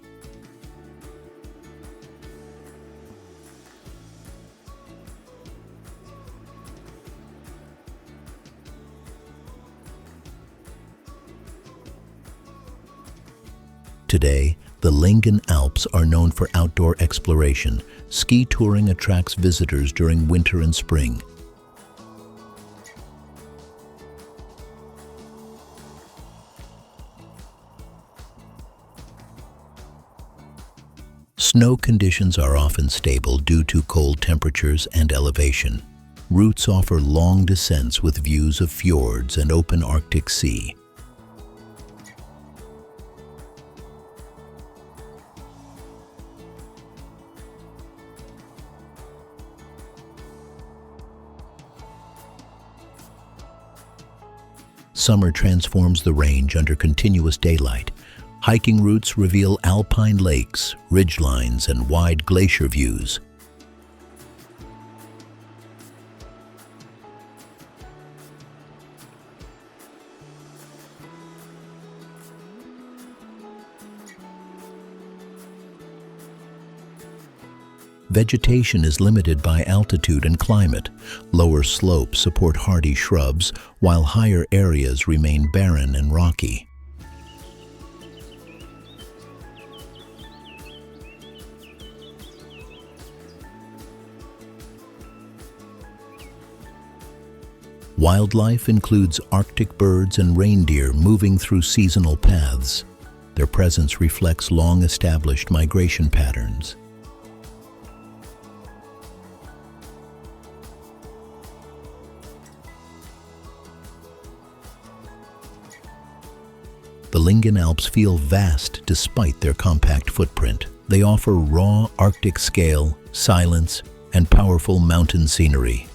Today, the Lyngen Alps are known for outdoor exploration. Ski touring attracts visitors during winter and spring. Snow conditions are often stable due to cold temperatures and elevation. Routes offer long descents with views of fjords and open Arctic Sea. Summer transforms the range under continuous daylight. Hiking routes reveal alpine lakes, ridgelines, and wide glacier views. Vegetation is limited by altitude and climate. Lower slopes support hardy shrubs, while higher areas remain barren and rocky. Wildlife includes Arctic birds and reindeer moving through seasonal paths. Their presence reflects long-established migration patterns. The Lyngen Alps feel vast despite their compact footprint. They offer raw Arctic scale, silence, and powerful mountain scenery.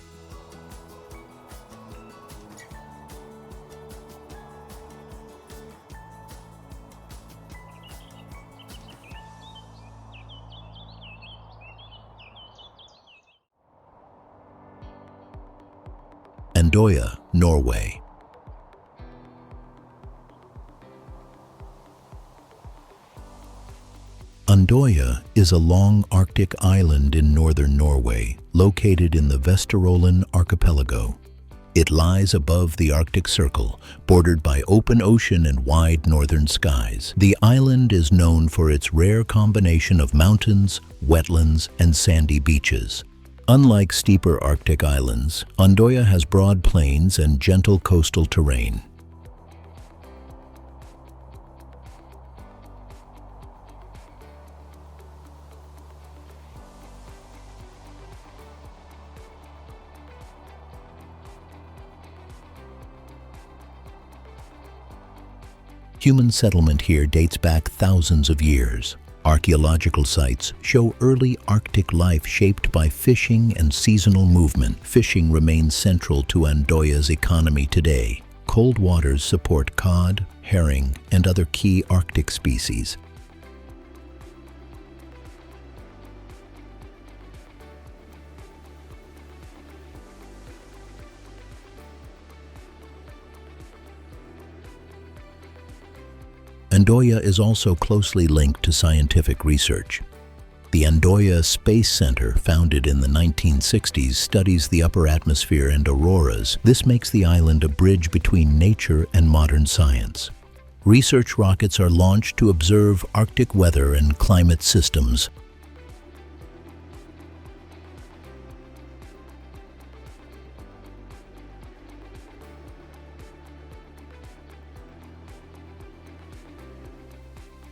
Andøya, Norway. Andøya is a long Arctic island in northern Norway, located in the Vesterålen archipelago. It lies above the Arctic Circle, bordered by open ocean and wide northern skies. The island is known for its rare combination of mountains, wetlands, and sandy beaches. Unlike steeper Arctic islands, Andoya has broad plains and gentle coastal terrain. Human settlement here dates back thousands of years. Archaeological sites show early Arctic life shaped by fishing and seasonal movement. Fishing remains central to Andoya's economy today. Cold waters support cod, herring, and other key Arctic species. Andoya is also closely linked to scientific research. The Andoya Space Center, founded in the 1960s, studies the upper atmosphere and auroras. This makes the island a bridge between nature and modern science. Research rockets are launched to observe Arctic weather and climate systems.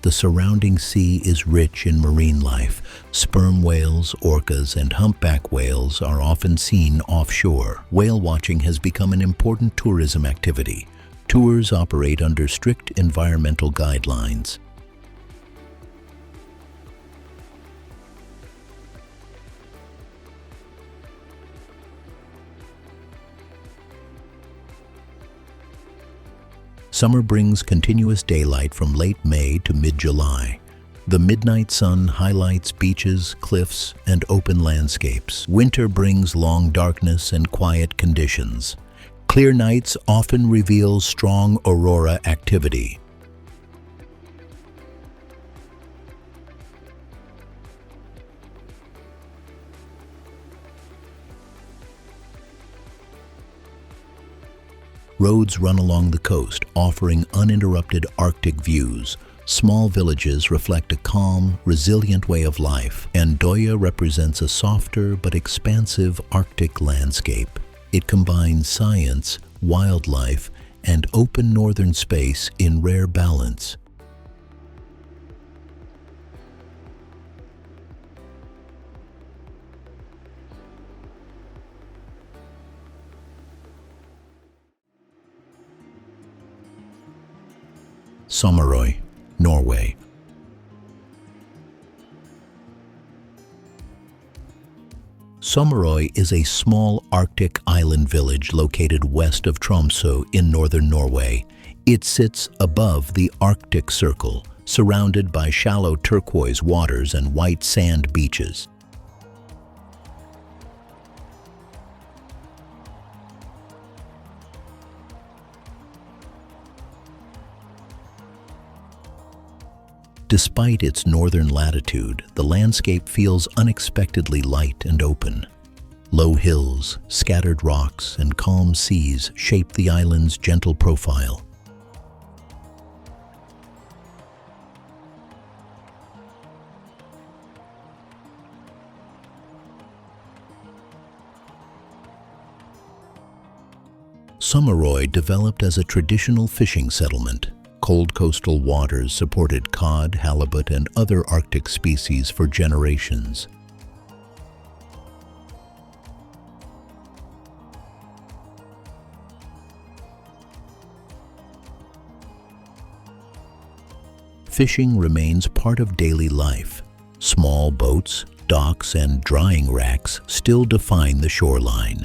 The surrounding sea is rich in marine life. Sperm whales, orcas, and humpback whales are often seen offshore. Whale watching has become an important tourism activity. Tours operate under strict environmental guidelines. Summer brings continuous daylight from late May to mid-July. The midnight sun highlights beaches, cliffs, and open landscapes. Winter brings long darkness and quiet conditions. Clear nights often reveal strong aurora activity. Roads run along the coast, offering uninterrupted Arctic views. Small villages reflect a calm, resilient way of life. Andoya represents a softer but expansive Arctic landscape. It combines science, wildlife, and open northern space in rare balance. Sommerøy, Norway. Sommerøy is a small Arctic island village located west of Tromsø in northern Norway. It sits above the Arctic Circle, surrounded by shallow turquoise waters and white sand beaches. Despite its northern latitude, the landscape feels unexpectedly light and open. Low hills, scattered rocks, and calm seas shape the island's gentle profile. Sommerøy developed as a traditional fishing settlement. Cold coastal waters supported cod, halibut, and other Arctic species for generations. Fishing remains part of daily life. Small boats, docks, and drying racks still define the shoreline.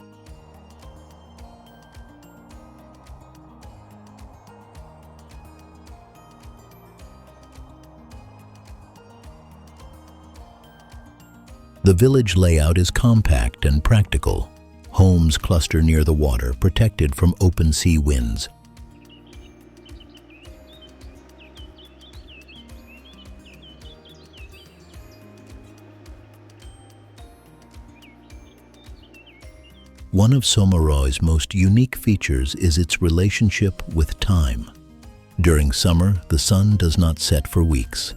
The village layout is compact and practical. Homes cluster near the water, protected from open sea winds. One of Sommerøy's most unique features is its relationship with time. During summer, the sun does not set for weeks.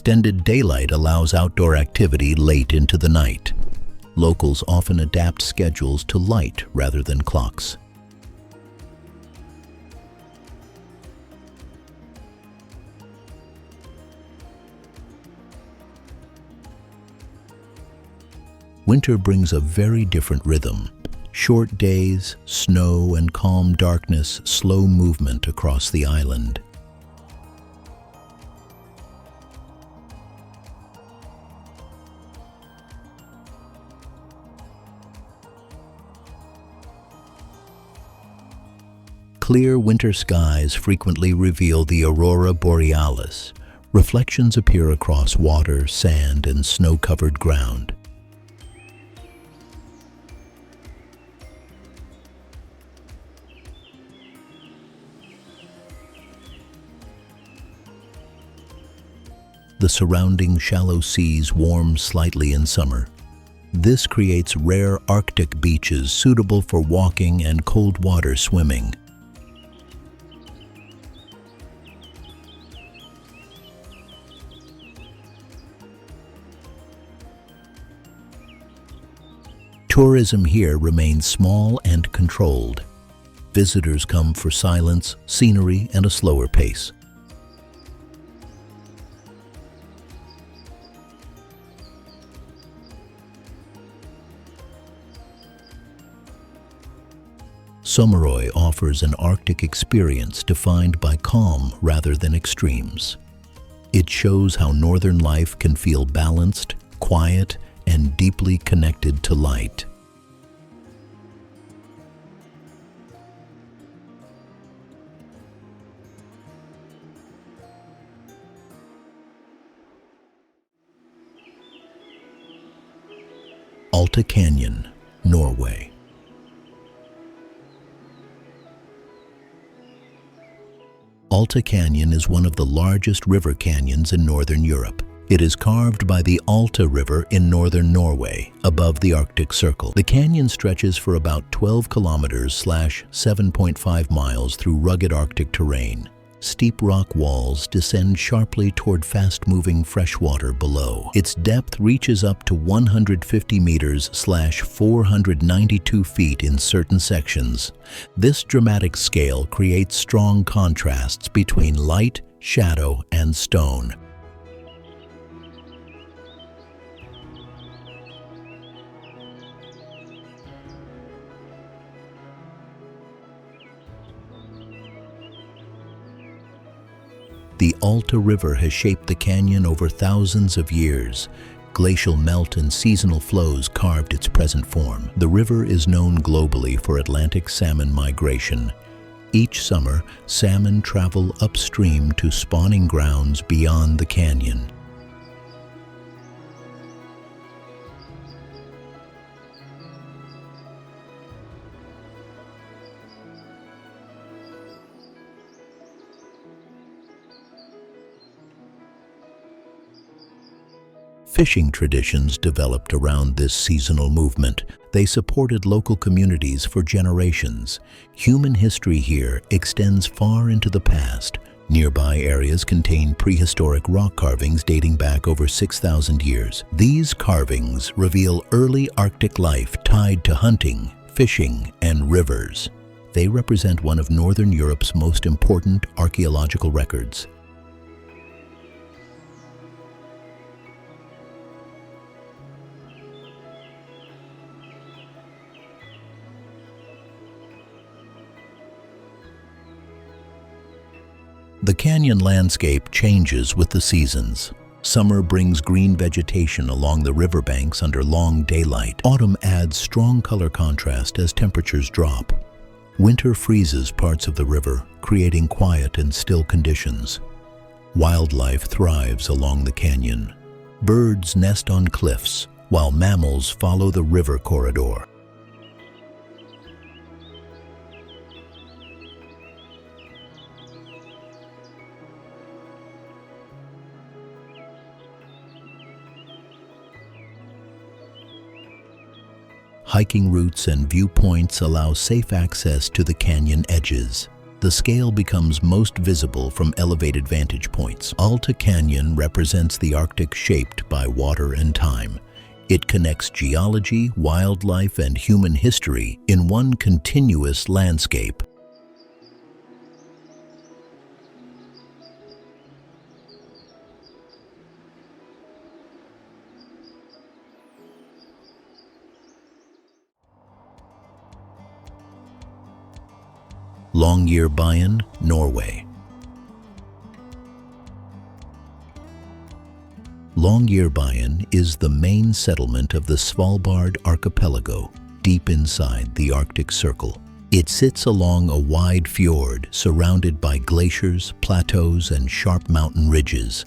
Extended daylight allows outdoor activity late into the night. Locals often adapt schedules to light rather than clocks. Winter brings a very different rhythm. Short days, snow, and calm darkness slow movement across the island. Clear winter skies frequently reveal the aurora borealis. Reflections appear across water, sand, and snow-covered ground. The surrounding shallow seas warm slightly in summer. This creates rare Arctic beaches suitable for walking and cold water swimming. Tourism here remains small and controlled. Visitors come for silence, scenery, and a slower pace. Sumaroi offers an Arctic experience defined by calm rather than extremes. It shows how northern life can feel balanced, quiet, and deeply connected to light. Alta Canyon, Norway. Alta Canyon is one of the largest river canyons in northern Europe. It is carved by the Alta River in northern Norway, above the Arctic Circle. The canyon stretches for about 12 kilometers / 7.5 miles through rugged Arctic terrain. Steep rock walls descend sharply toward fast-moving freshwater below. Its depth reaches up to 150 meters / 492 feet in certain sections. This dramatic scale creates strong contrasts between light, shadow, and stone. The Alta River has shaped the canyon over thousands of years. Glacial melt and seasonal flows carved its present form. The river is known globally for Atlantic salmon migration. Each summer, salmon travel upstream to spawning grounds beyond the canyon. Fishing traditions developed around this seasonal movement. They supported local communities for generations. Human history here extends far into the past. Nearby areas contain prehistoric rock carvings dating back over 6,000 years. These carvings reveal early Arctic life tied to hunting, fishing, and rivers. They represent one of Northern Europe's most important archaeological records. The canyon landscape changes with the seasons. Summer brings green vegetation along the riverbanks under long daylight. Autumn adds strong color contrast as temperatures drop. Winter freezes parts of the river, creating quiet and still conditions. Wildlife thrives along the canyon. Birds nest on cliffs, while mammals follow the river corridor. Hiking routes and viewpoints allow safe access to the canyon edges. the scale becomes most visible from elevated vantage points. Alta Canyon represents the Arctic shaped by water and time. It connects geology, wildlife, and human history in one continuous landscape. Longyearbyen, Norway. Longyearbyen is the main settlement of the Svalbard archipelago, deep inside the Arctic Circle. It sits along a wide fjord surrounded by glaciers, plateaus, and sharp mountain ridges.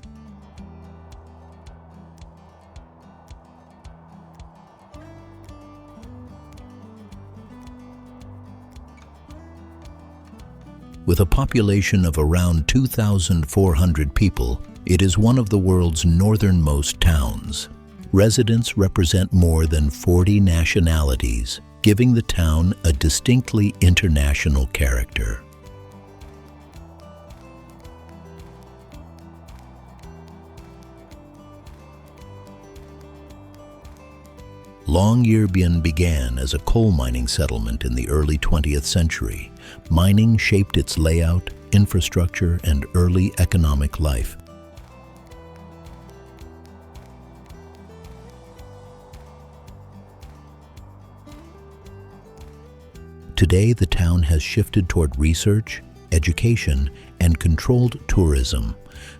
With a population of around 2,400 people, it is one of the world's northernmost towns. Residents represent more than 40 nationalities, giving the town a distinctly international character. Longyearbyen began as a coal mining settlement in the early 20th century. Mining shaped its layout, infrastructure, and early economic life. Today, the town has shifted toward research, education, and controlled tourism.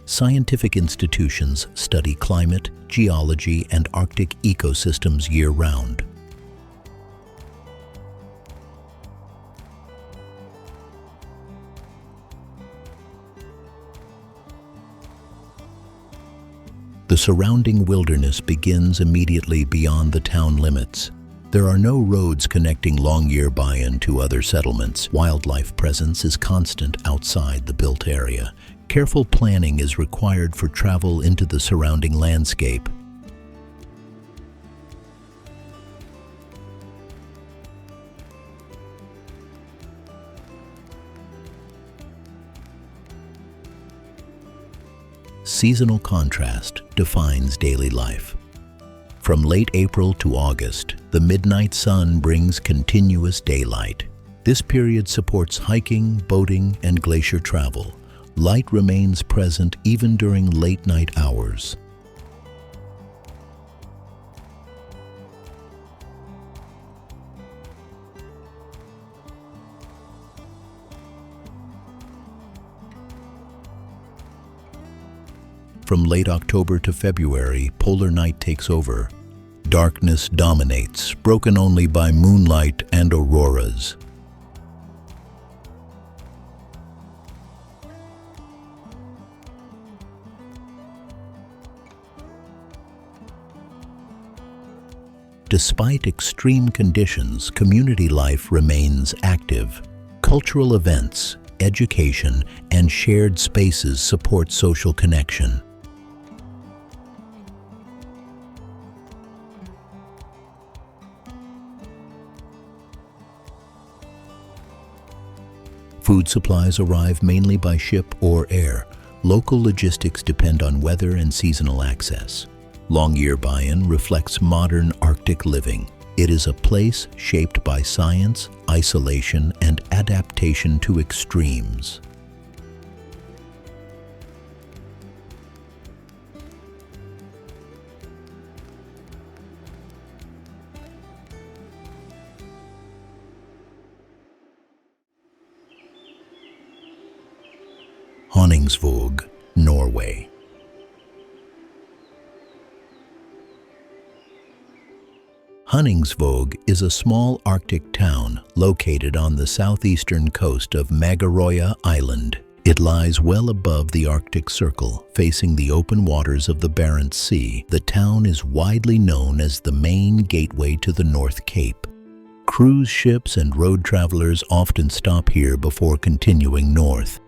Scientific institutions study climate, geology, and Arctic ecosystems year-round. The surrounding wilderness begins immediately beyond the town limits. There are no roads connecting Longyearbyen to other settlements. Wildlife presence is constant outside the built area. Careful planning is required for travel into the surrounding landscape. Seasonal contrast defines daily life. From late April to August, the midnight sun brings continuous daylight. This period supports hiking, boating, and glacier travel. Light remains present even during late-night hours. From late October to February, polar night takes over. Darkness dominates, broken only by moonlight and auroras. Despite extreme conditions, community life remains active. Cultural events, education, and shared spaces support social connection. Food supplies arrive mainly by ship or air. Local logistics depend on weather and seasonal access. Longyearbyen reflects modern Arctic living. It is a place shaped by science, isolation, and adaptation to extremes. Honningsvåg, Norway. Honningsvåg is a small Arctic town located on the southeastern coast of Magaroya Island. It lies well above the Arctic Circle, facing the open waters of the Barents Sea. The town is widely known as the main gateway to the North Cape. Cruise ships and road travelers often stop here before continuing north.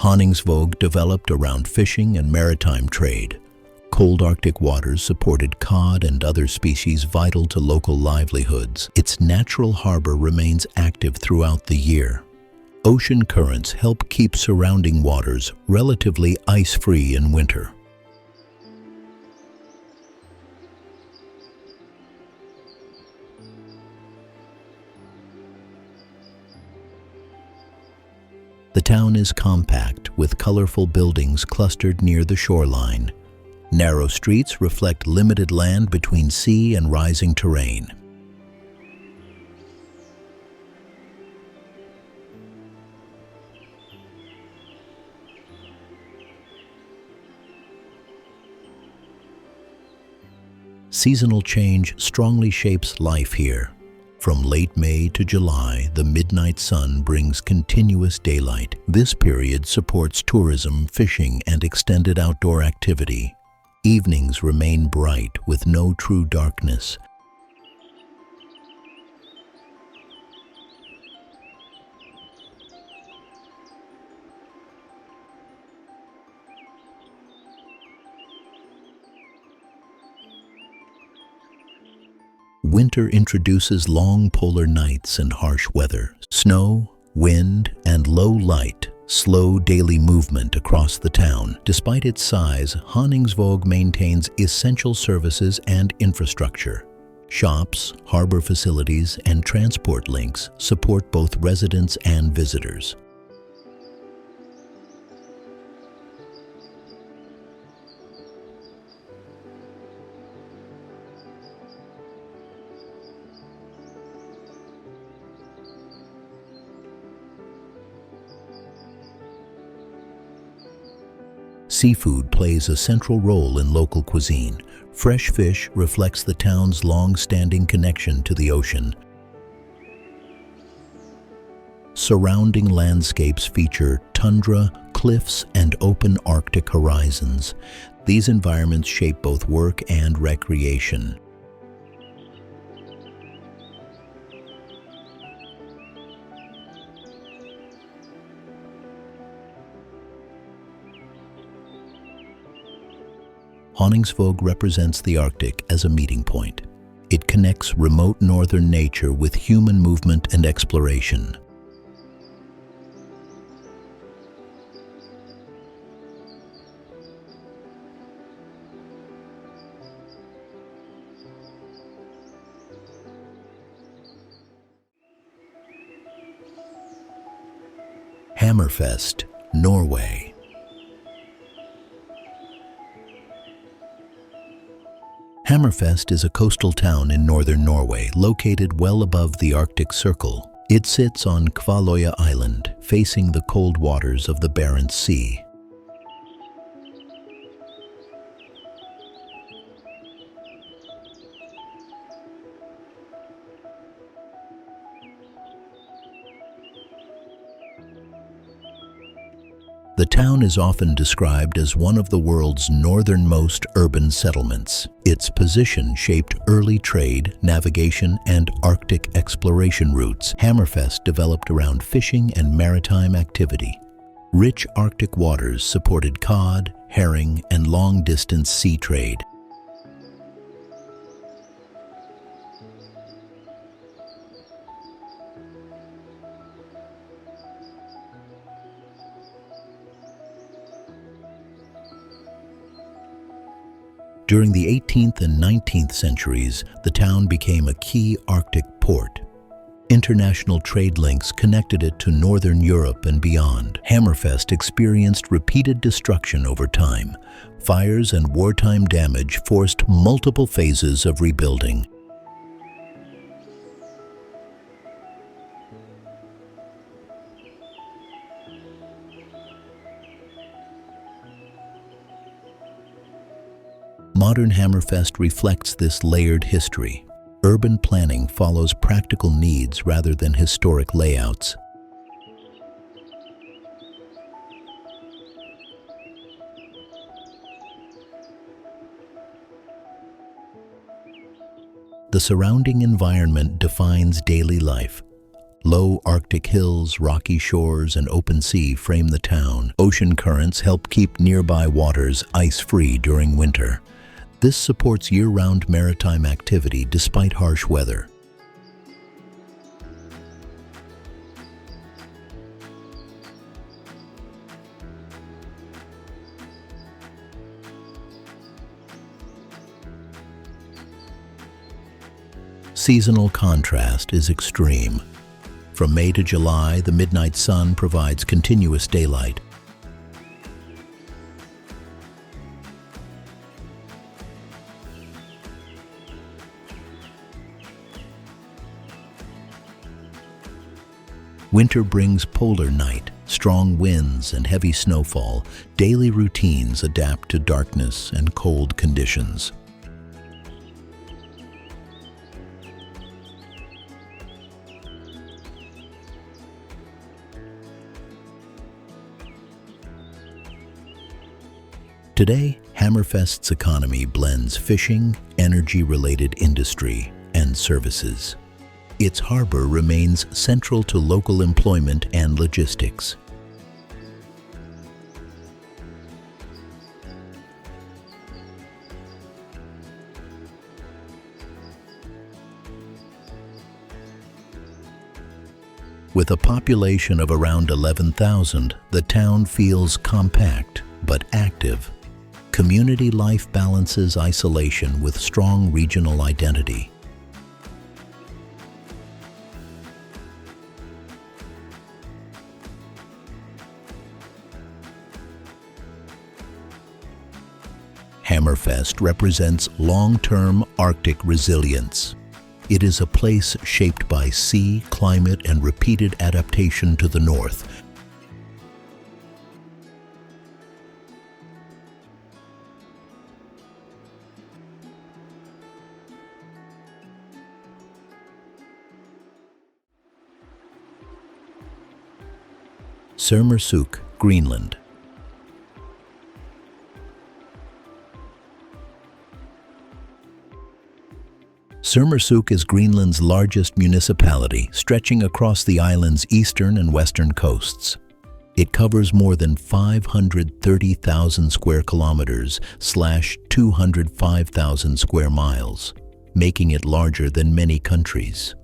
Honningsvåg developed around fishing and maritime trade. Cold Arctic waters supported cod and other species vital to local livelihoods. Its natural harbor remains active throughout the year. Ocean currents help keep surrounding waters relatively ice-free in winter. The town is compact, with colorful buildings clustered near the shoreline. Narrow streets reflect limited land between sea and rising terrain. Seasonal change strongly shapes life here. From late May to July, the midnight sun brings continuous daylight. This period supports tourism, fishing, and extended outdoor activity. Evenings remain bright with no true darkness. Winter introduces long polar nights and harsh weather. Snow, wind, and low light slow daily movement across the town. Despite its size, Honningsvåg maintains essential services and infrastructure. Shops, harbor facilities, and transport links support both residents and visitors. Seafood plays a central role in local cuisine. Fresh fish reflects the town's long-standing connection to the ocean. Surrounding landscapes feature tundra, cliffs, and open Arctic horizons. These environments shape both work and recreation. Honningsvåg represents the Arctic as a meeting point. It connects remote northern nature with human movement and exploration. Hammerfest, Norway. Hammerfest is a coastal town in northern Norway, located well above the Arctic Circle. It sits on Kvaløya Island, facing the cold waters of the Barents Sea. The town is often described as one of the world's northernmost urban settlements. Its position shaped early trade, navigation, and Arctic exploration routes. Hammerfest developed around fishing and maritime activity. Rich Arctic waters supported cod, herring, and long-distance sea trade. During the 18th and 19th centuries, the town became a key Arctic port. International trade links connected it to northern Europe and beyond. Hammerfest experienced repeated destruction over time. Fires and wartime damage forced multiple phases of rebuilding. Modern Hammerfest reflects this layered history. Urban planning follows practical needs rather than historic layouts. The surrounding environment defines daily life. Low Arctic hills, rocky shores, and open sea frame the town. Ocean currents help keep nearby waters ice-free during winter. This supports year-round maritime activity despite harsh weather. Seasonal contrast is extreme. From May to July, the midnight sun provides continuous daylight. Winter brings polar night, strong winds, and heavy snowfall. Daily routines adapt to darkness and cold conditions. Today, Hammerfest's economy blends fishing, energy-related industry, and services. Its harbor remains central to local employment and logistics. With a population of around 11,000, the town feels compact but active. Community life balances isolation with strong regional identity. Hammerfest represents long-term Arctic resilience. It is a place shaped by sea, climate, and repeated adaptation to the north. Sermersooq, Greenland. Sermersooq is Greenland's largest municipality, stretching across the island's eastern and western coasts. It covers more than 530,000 square kilometers / 205,000 square miles, making it larger than many countries.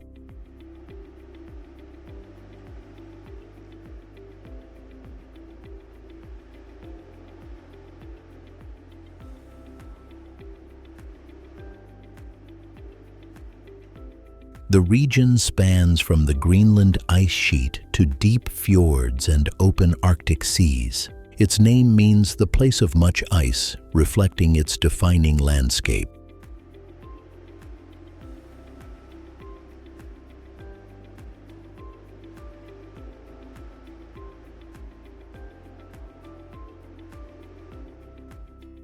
The region spans from the Greenland ice sheet to deep fjords and open Arctic seas. Its name means the place of much ice, reflecting its defining landscape.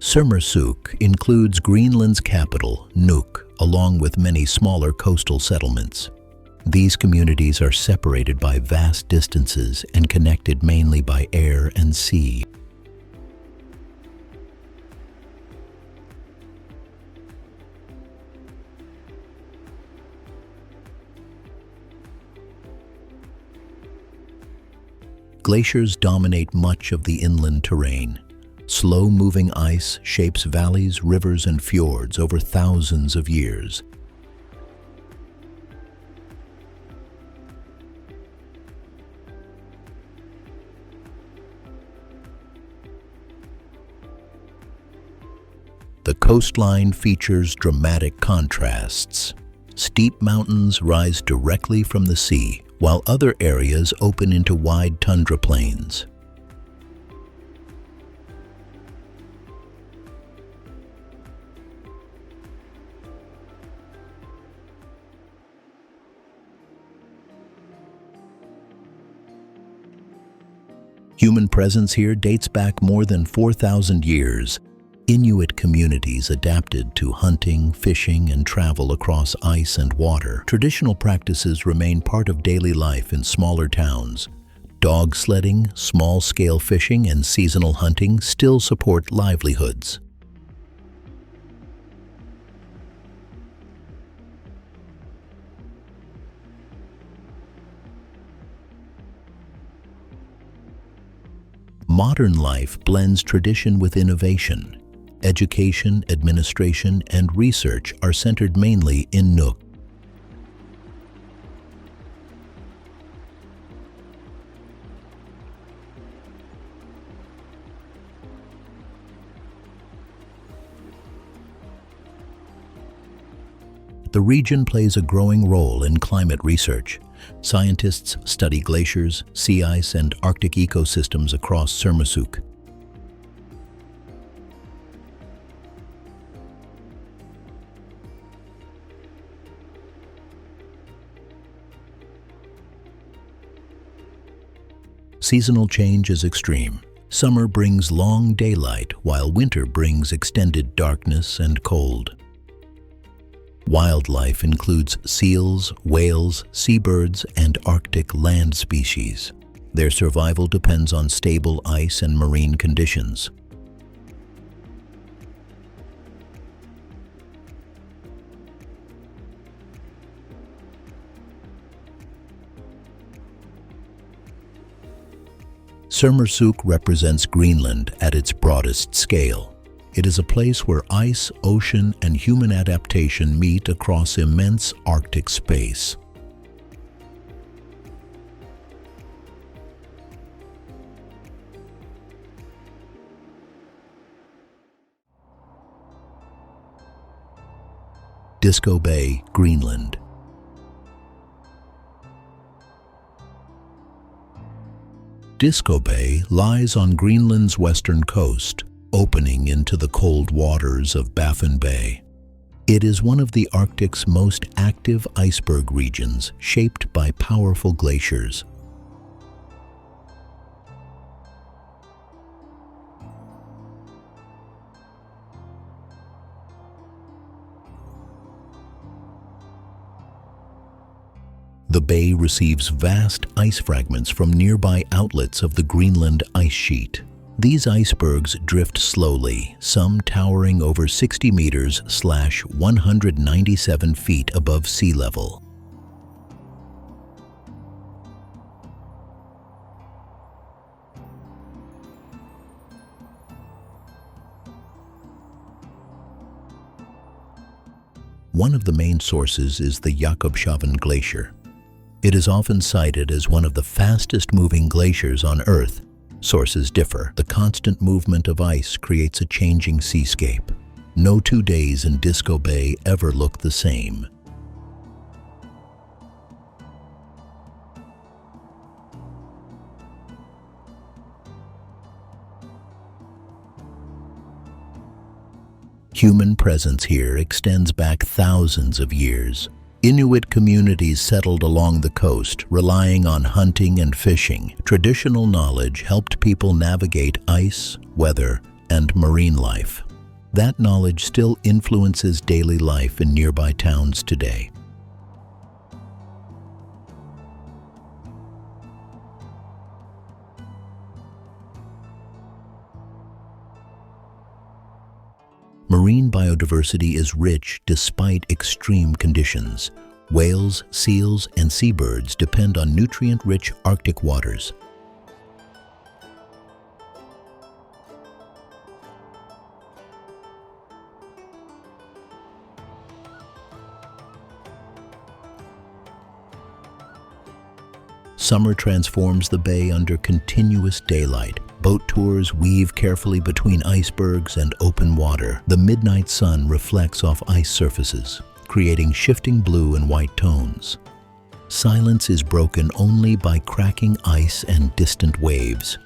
Sermersooq includes Greenland's capital, Nuuk, along with many smaller coastal settlements. These communities are separated by vast distances and connected mainly by air and sea. Glaciers dominate much of the inland terrain. Slow-moving ice shapes valleys, rivers, and fjords over thousands of years. The coastline features dramatic contrasts. Steep mountains rise directly from the sea, while other areas open into wide tundra plains. Human presence here dates back more than 4,000 years. Inuit communities adapted to hunting, fishing, and travel across ice and water. Traditional practices remain part of daily life in smaller towns. Dog sledding, small-scale fishing, and seasonal hunting still support livelihoods. Modern life blends tradition with innovation. Education, administration, and research are centered mainly in Nuuk. The region plays a growing role in climate research. Scientists study glaciers, sea ice, and Arctic ecosystems across Murmansk. Seasonal change is extreme. Summer brings long daylight, while winter brings extended darkness and cold. Wildlife includes seals, whales, seabirds, and Arctic land species. Their survival depends on stable ice and marine conditions. Murmansk represents Greenland at its broadest scale. It is a place where ice, ocean, and human adaptation meet across immense Arctic space. Disco Bay, Greenland. Disco Bay lies on Greenland's western coast, opening into the cold waters of Baffin Bay. It is one of the Arctic's most active iceberg regions, shaped by powerful glaciers. The bay receives vast ice fragments from nearby outlets of the Greenland ice sheet. These icebergs drift slowly, some towering over 60 meters (197 feet) above sea level. One of the main sources is the Jakobshavn Glacier. It is often cited as one of the fastest-moving glaciers on Earth. Sources differ. The constant movement of ice creates a changing seascape. No 2 days in Disco Bay ever look the same. Human presence here extends back thousands of years. Inuit communities settled along the coast, relying on hunting and fishing. Traditional knowledge helped people navigate ice, weather, and marine life. That knowledge still influences daily life in nearby towns today. Marine biodiversity is rich despite extreme conditions. Whales, seals, and seabirds depend on nutrient-rich Arctic waters. Summer transforms the bay under continuous daylight. Boat tours weave carefully between icebergs and open water. The midnight sun reflects off ice surfaces, creating shifting blue and white tones. Silence is broken only by cracking ice and distant waves.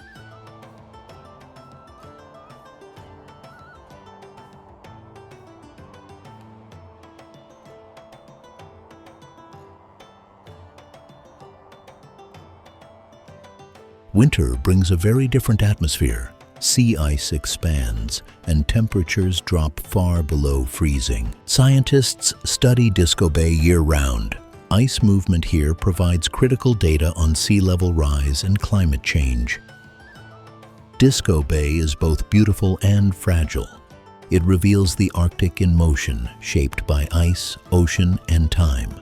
Winter brings a very different atmosphere. Sea ice expands, and temperatures drop far below freezing. Scientists study Disco Bay year-round. Ice movement here provides critical data on sea level rise and climate change. Disco Bay is both beautiful and fragile. It reveals the Arctic in motion, shaped by ice, ocean, and time.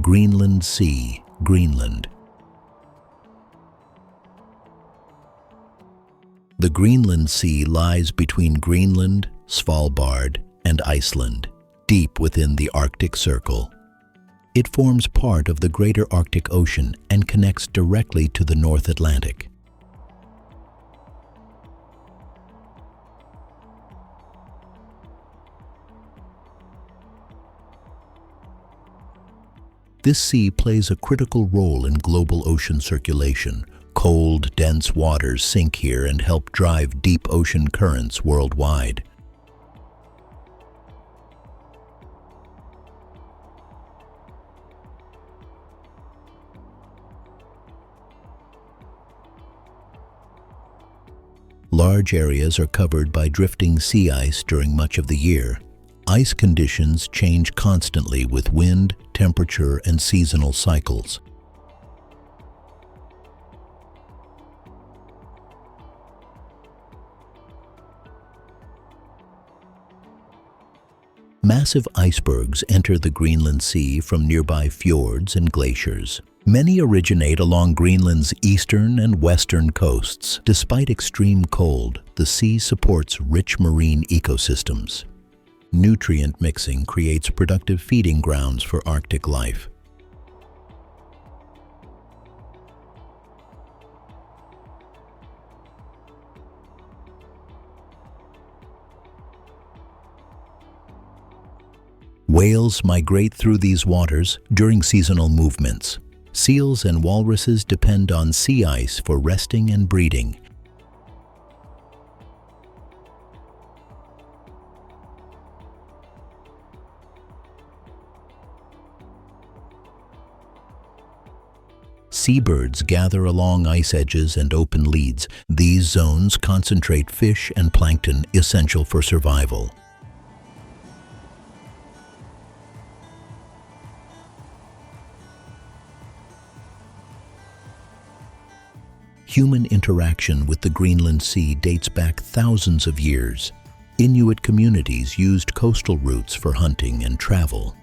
Greenland Sea, Greenland. The Greenland Sea lies between Greenland, Svalbard, and Iceland, deep within the Arctic Circle. It forms part of the Greater Arctic Ocean and connects directly to the North Atlantic. This sea plays a critical role in global ocean circulation. Cold, dense waters sink here and help drive deep ocean currents worldwide. Large areas are covered by drifting sea ice during much of the year. Ice conditions change constantly with wind, temperature, and seasonal cycles. Massive icebergs enter the Greenland Sea from nearby fjords and glaciers. Many originate along Greenland's eastern and western coasts. Despite extreme cold, the sea supports rich marine ecosystems. Nutrient mixing creates productive feeding grounds for Arctic life. Whales migrate through these waters during seasonal movements. Seals and walruses depend on sea ice for resting and breeding. Seabirds gather along ice edges and open leads. These zones concentrate fish and plankton essential for survival. Human interaction with the Greenland Sea dates back thousands of years. Inuit communities used coastal routes for hunting and travel.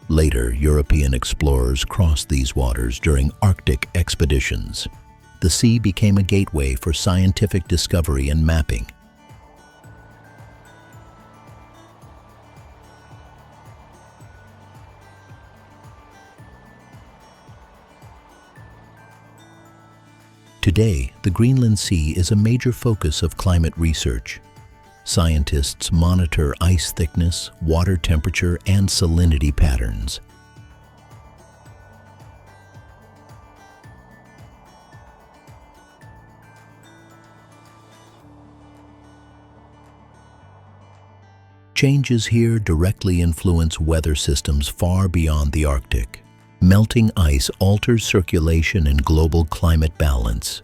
Later, European explorers crossed these waters during Arctic expeditions. The sea became a gateway for scientific discovery and mapping. Today, the Greenland Sea is a major focus of climate research. Scientists monitor ice thickness, water temperature, and salinity patterns. Changes here directly influence weather systems far beyond the Arctic. Melting ice alters circulation and global climate balance.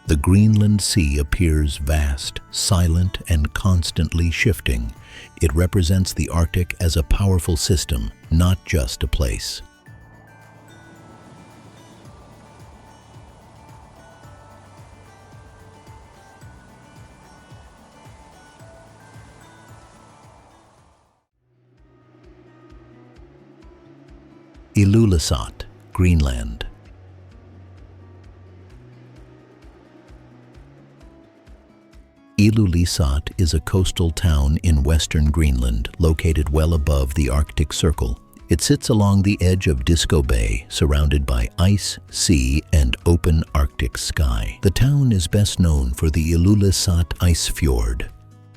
The Greenland Sea appears vast, silent, and constantly shifting. It represents the Arctic as a powerful system, not just a place. Ilulissat, Greenland. Ilulissat is a coastal town in western Greenland, located well above the Arctic Circle. It sits along the edge of Disco Bay, surrounded by ice, sea, and open Arctic sky. The town is best known for the Ilulissat Ice Fjord.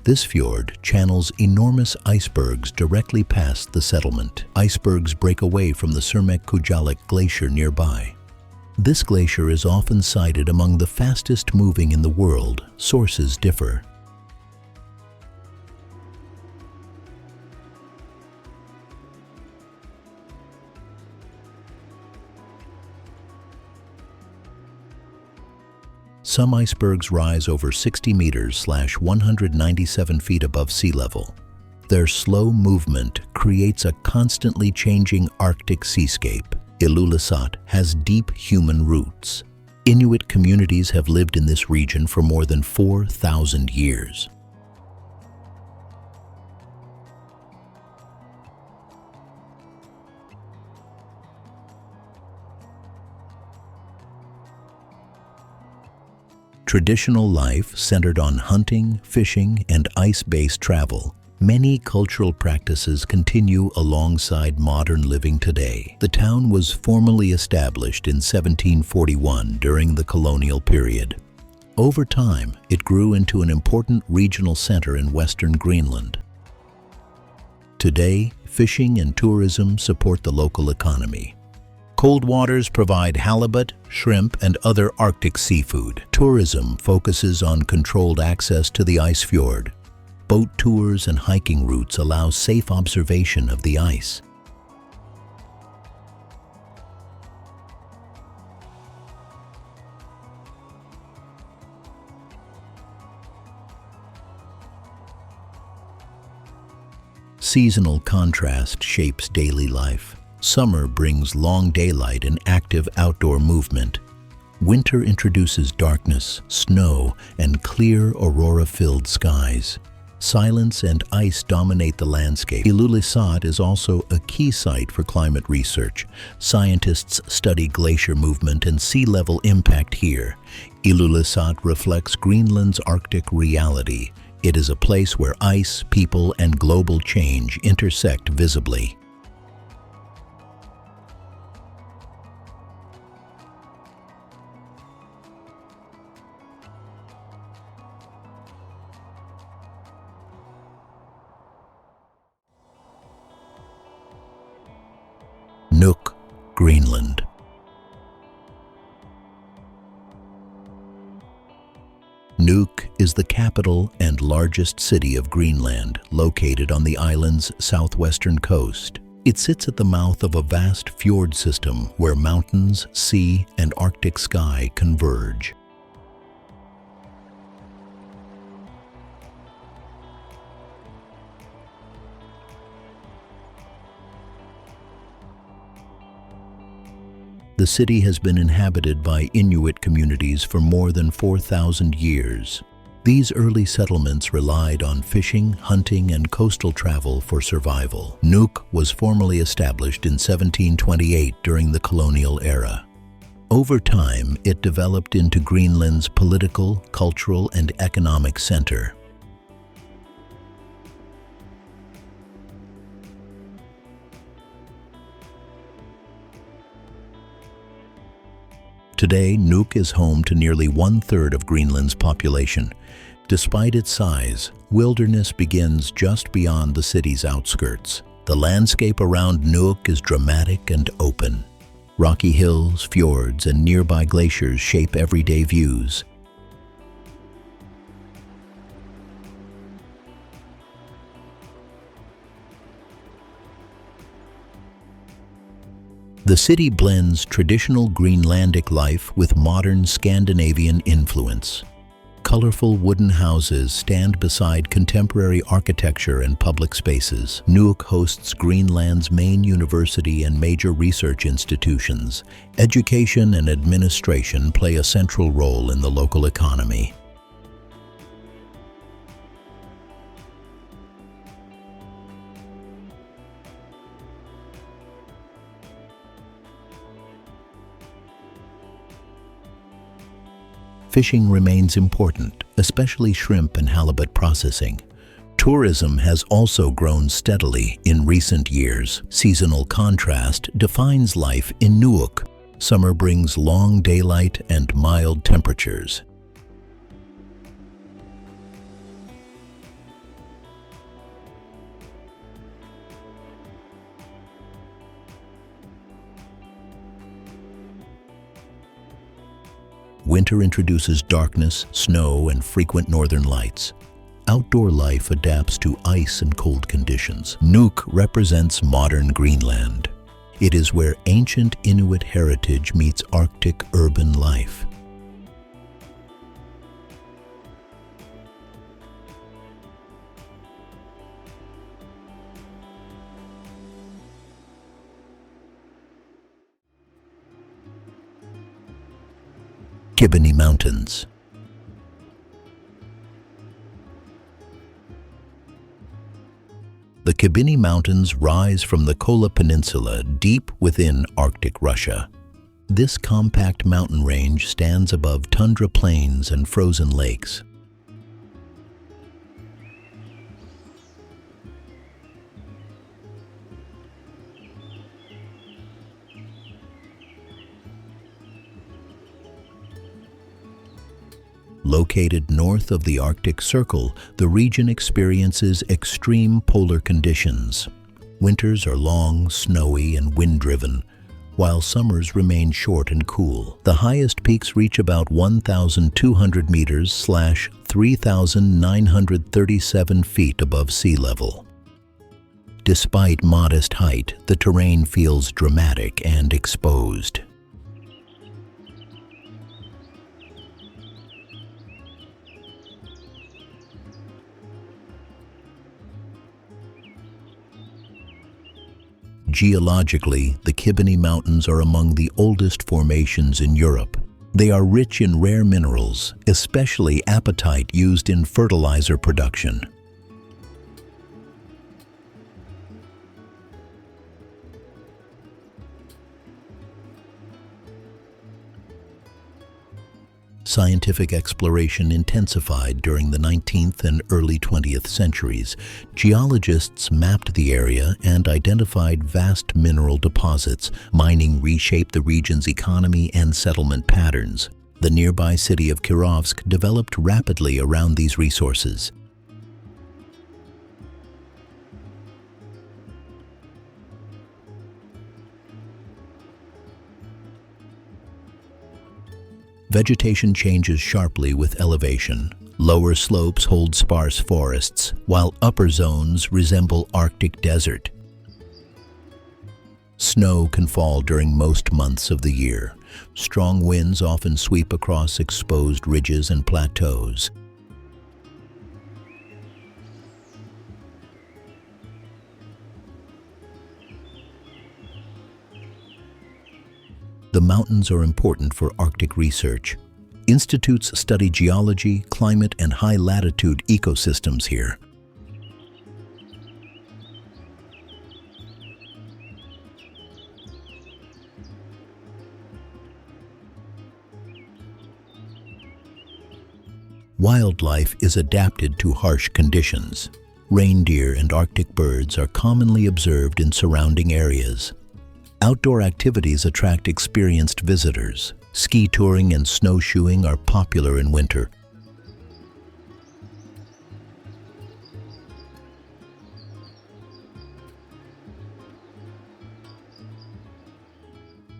This fjord channels enormous icebergs directly past the settlement. Icebergs break away from the Surmek-Kujalik Glacier nearby. This glacier is often cited among the fastest moving in the world. Sources differ. Some icebergs rise over 60 meters (197 feet above sea level. Their slow movement creates a constantly changing Arctic seascape. Ilulissat has deep human roots. Inuit communities have lived in this region for more than 4,000 years. Traditional life centered on hunting, fishing, and ice-based travel. Many cultural practices continue alongside modern living today. The town was formally established in 1741 during the colonial period. Over time, it grew into an important regional center in western Greenland. Today, fishing and tourism support the local economy. Cold waters provide halibut, shrimp, and other Arctic seafood. Tourism focuses on controlled access to the ice fjord. Boat tours and hiking routes allow safe observation of the ice. Seasonal contrast shapes daily life. Summer brings long daylight and active outdoor movement. Winter introduces darkness, snow, and clear aurora-filled skies. Silence and ice dominate the landscape. Ilulissat is also a key site for climate research. Scientists study glacier movement and sea level impact here. Ilulissat reflects Greenland's Arctic reality. It is a place where ice, people, and global change intersect visibly. Nuuk, Greenland. Nuuk is the capital and largest city of Greenland, located on the island's southwestern coast. It sits at the mouth of a vast fjord system where mountains, sea, and Arctic sky converge. The city has been inhabited by Inuit communities for more than 4,000 years. These early settlements relied on fishing, hunting, and coastal travel for survival. Nuuk was formally established in 1728 during the colonial era. Over time, it developed into Greenland's political, cultural, and economic center. Today, Nuuk is home to nearly one-third of Greenland's population. Despite its size, wilderness begins just beyond the city's outskirts. The landscape around Nuuk is dramatic and open. Rocky hills, fjords, and nearby glaciers shape everyday views. The city blends traditional Greenlandic life with modern Scandinavian influence. Colorful wooden houses stand beside contemporary architecture and public spaces. Nuuk hosts Greenland's main university and major research institutions. Education and administration play a central role in the local economy. Fishing remains important, especially shrimp and halibut processing. Tourism has also grown steadily in recent years. Seasonal contrast defines life in Nuuk. Summer brings long daylight and mild temperatures. Winter introduces darkness, snow, and frequent northern lights. Outdoor life adapts to ice and cold conditions. Nuuk represents modern Greenland. It is where ancient Inuit heritage meets Arctic urban life. Khibiny Mountains. The Khibiny Mountains rise from the Kola Peninsula deep within Arctic Russia. This compact mountain range stands above tundra plains and frozen lakes. Located north of the Arctic Circle, the region experiences extreme polar conditions. Winters are long, snowy, and wind-driven, while summers remain short and cool. The highest peaks reach about 1,200 meters / 3,937 feet above sea level. Despite modest height, the terrain feels dramatic and exposed. Geologically, the Khibiny Mountains are among the oldest formations in Europe. They are rich in rare minerals, especially apatite used in fertilizer production. Scientific exploration intensified during the 19th and early 20th centuries. Geologists mapped the area and identified vast mineral deposits. Mining reshaped the region's economy and settlement patterns. The nearby city of Kirovsk developed rapidly around these resources. Vegetation changes sharply with elevation. Lower slopes hold sparse forests, while upper zones resemble Arctic desert. Snow can fall during most months of the year. Strong winds often sweep across exposed ridges and plateaus. The mountains are important for Arctic research. Institutes study geology, climate, and high-latitude ecosystems here. Wildlife is adapted to harsh conditions. Reindeer and Arctic birds are commonly observed in surrounding areas. Outdoor activities attract experienced visitors. Ski touring and snowshoeing are popular in winter.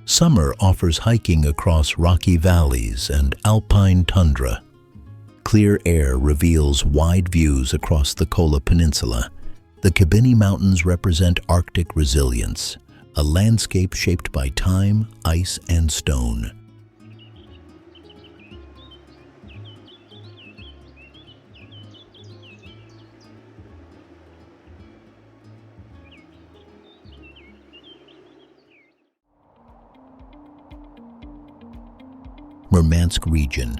Summer offers hiking across rocky valleys and alpine tundra. Clear air reveals wide views across the Kola Peninsula. The Khibiny Mountains represent Arctic resilience, a landscape shaped by time, ice, and stone. Murmansk Region.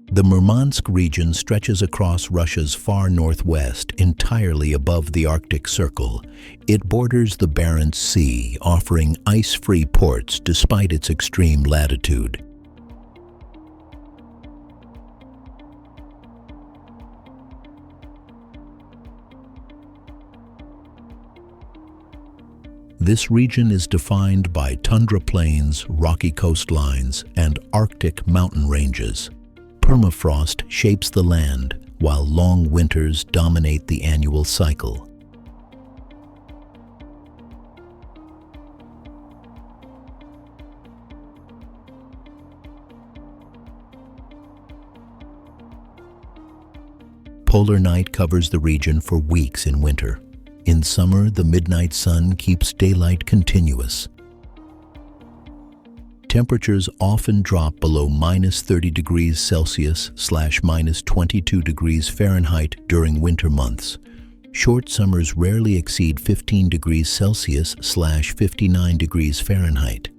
The Murmansk region stretches across Russia's far northwest, entirely above the Arctic Circle. It borders the Barents Sea, offering ice-free ports despite its extreme latitude. This region is defined by tundra plains, rocky coastlines, and Arctic mountain ranges. Permafrost shapes the land, while long winters dominate the annual cycle. Polar night covers the region for weeks in winter. In summer, the midnight sun keeps daylight continuous. Temperatures often drop below -30 degrees Celsius / -22 degrees Fahrenheit during winter months. Short summers rarely exceed 15 degrees Celsius/59 degrees Fahrenheit.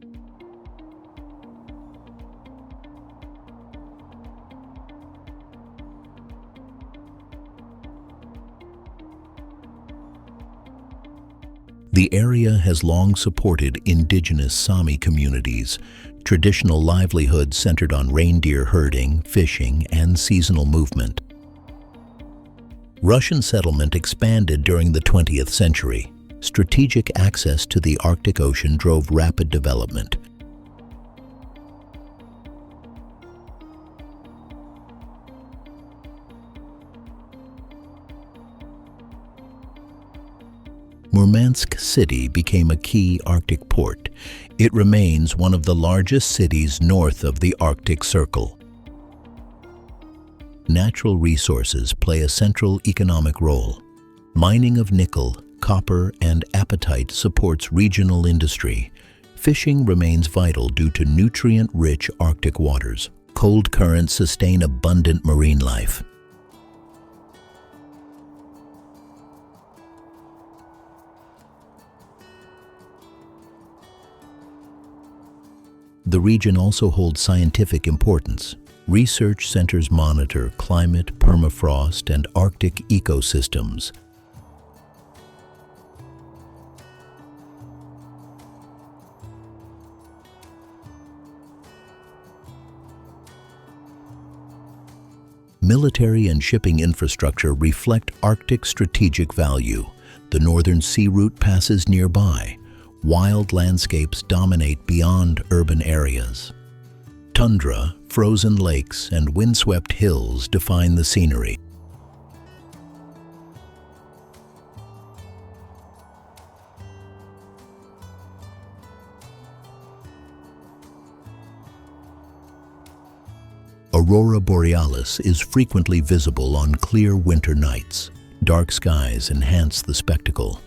The area has long supported indigenous Sami communities, traditional livelihoods centered on reindeer herding, fishing, and seasonal movement. Russian settlement expanded during the 20th century. Strategic access to the Arctic Ocean drove rapid development. Murmansk City became a key Arctic port. It remains one of the largest cities north of the Arctic Circle. Natural resources play a central economic role. Mining of nickel, copper, and apatite supports regional industry. Fishing remains vital due to nutrient-rich Arctic waters. Cold currents sustain abundant marine life. The region also holds scientific importance. Research centers monitor climate, permafrost, and Arctic ecosystems. Military and shipping infrastructure reflect Arctic strategic value. The northern sea route passes nearby. Wild landscapes dominate beyond urban areas. Tundra, frozen lakes, and windswept hills define the scenery. Aurora borealis is frequently visible on clear winter nights. Dark skies enhance the spectacle.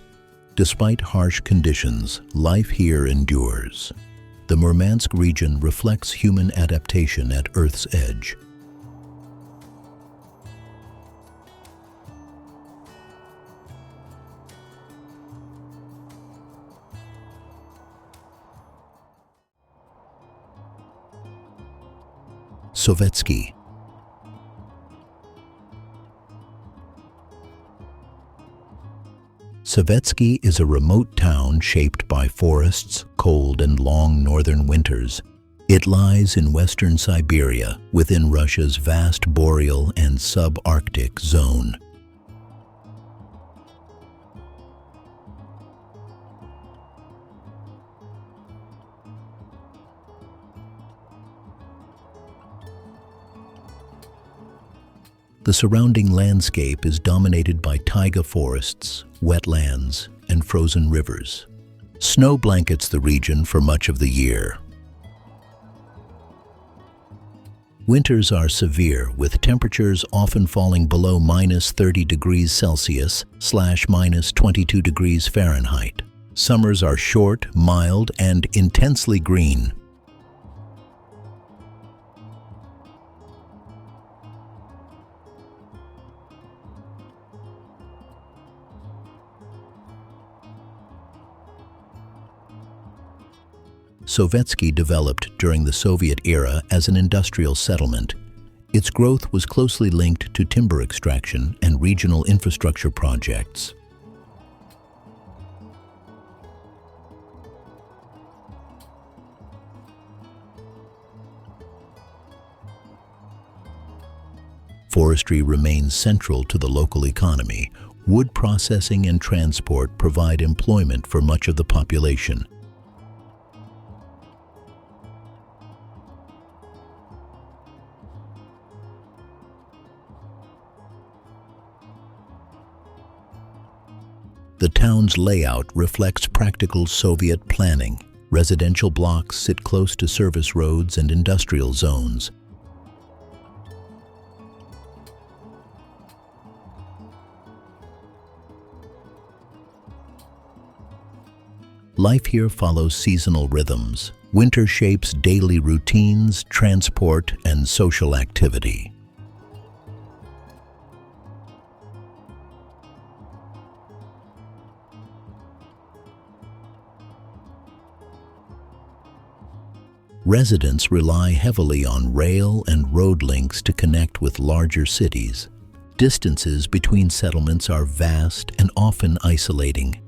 Despite harsh conditions, life here endures. The Murmansk region reflects human adaptation at Earth's edge. Sovetski. Sovetski is a remote town shaped by forests, cold and long northern winters. It lies in western Siberia, within Russia's vast boreal and subarctic zone. The surrounding landscape is dominated by taiga forests, wetlands, and frozen rivers. Snow blankets the region for much of the year. Winters are severe, with temperatures often falling below -30 degrees Celsius/-22 degrees Fahrenheit. Summers are short, mild, and intensely green. Sovetski developed during the Soviet era as an industrial settlement. Its growth was closely linked to timber extraction and regional infrastructure projects. Forestry remains central to the local economy. Wood processing and transport provide employment for much of the population. The town's layout reflects practical Soviet planning. Residential blocks sit close to service roads and industrial zones. Life here follows seasonal rhythms. Winter shapes daily routines, transport, and social activity. Residents rely heavily on rail and road links to connect with larger cities. Distances between settlements are vast and often isolating.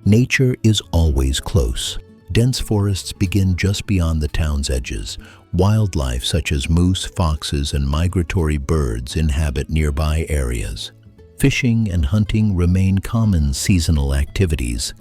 Nature is always close. Dense forests begin just beyond the town's edges. Wildlife such as moose, foxes, and migratory birds inhabit nearby areas. Fishing and hunting remain common seasonal activities.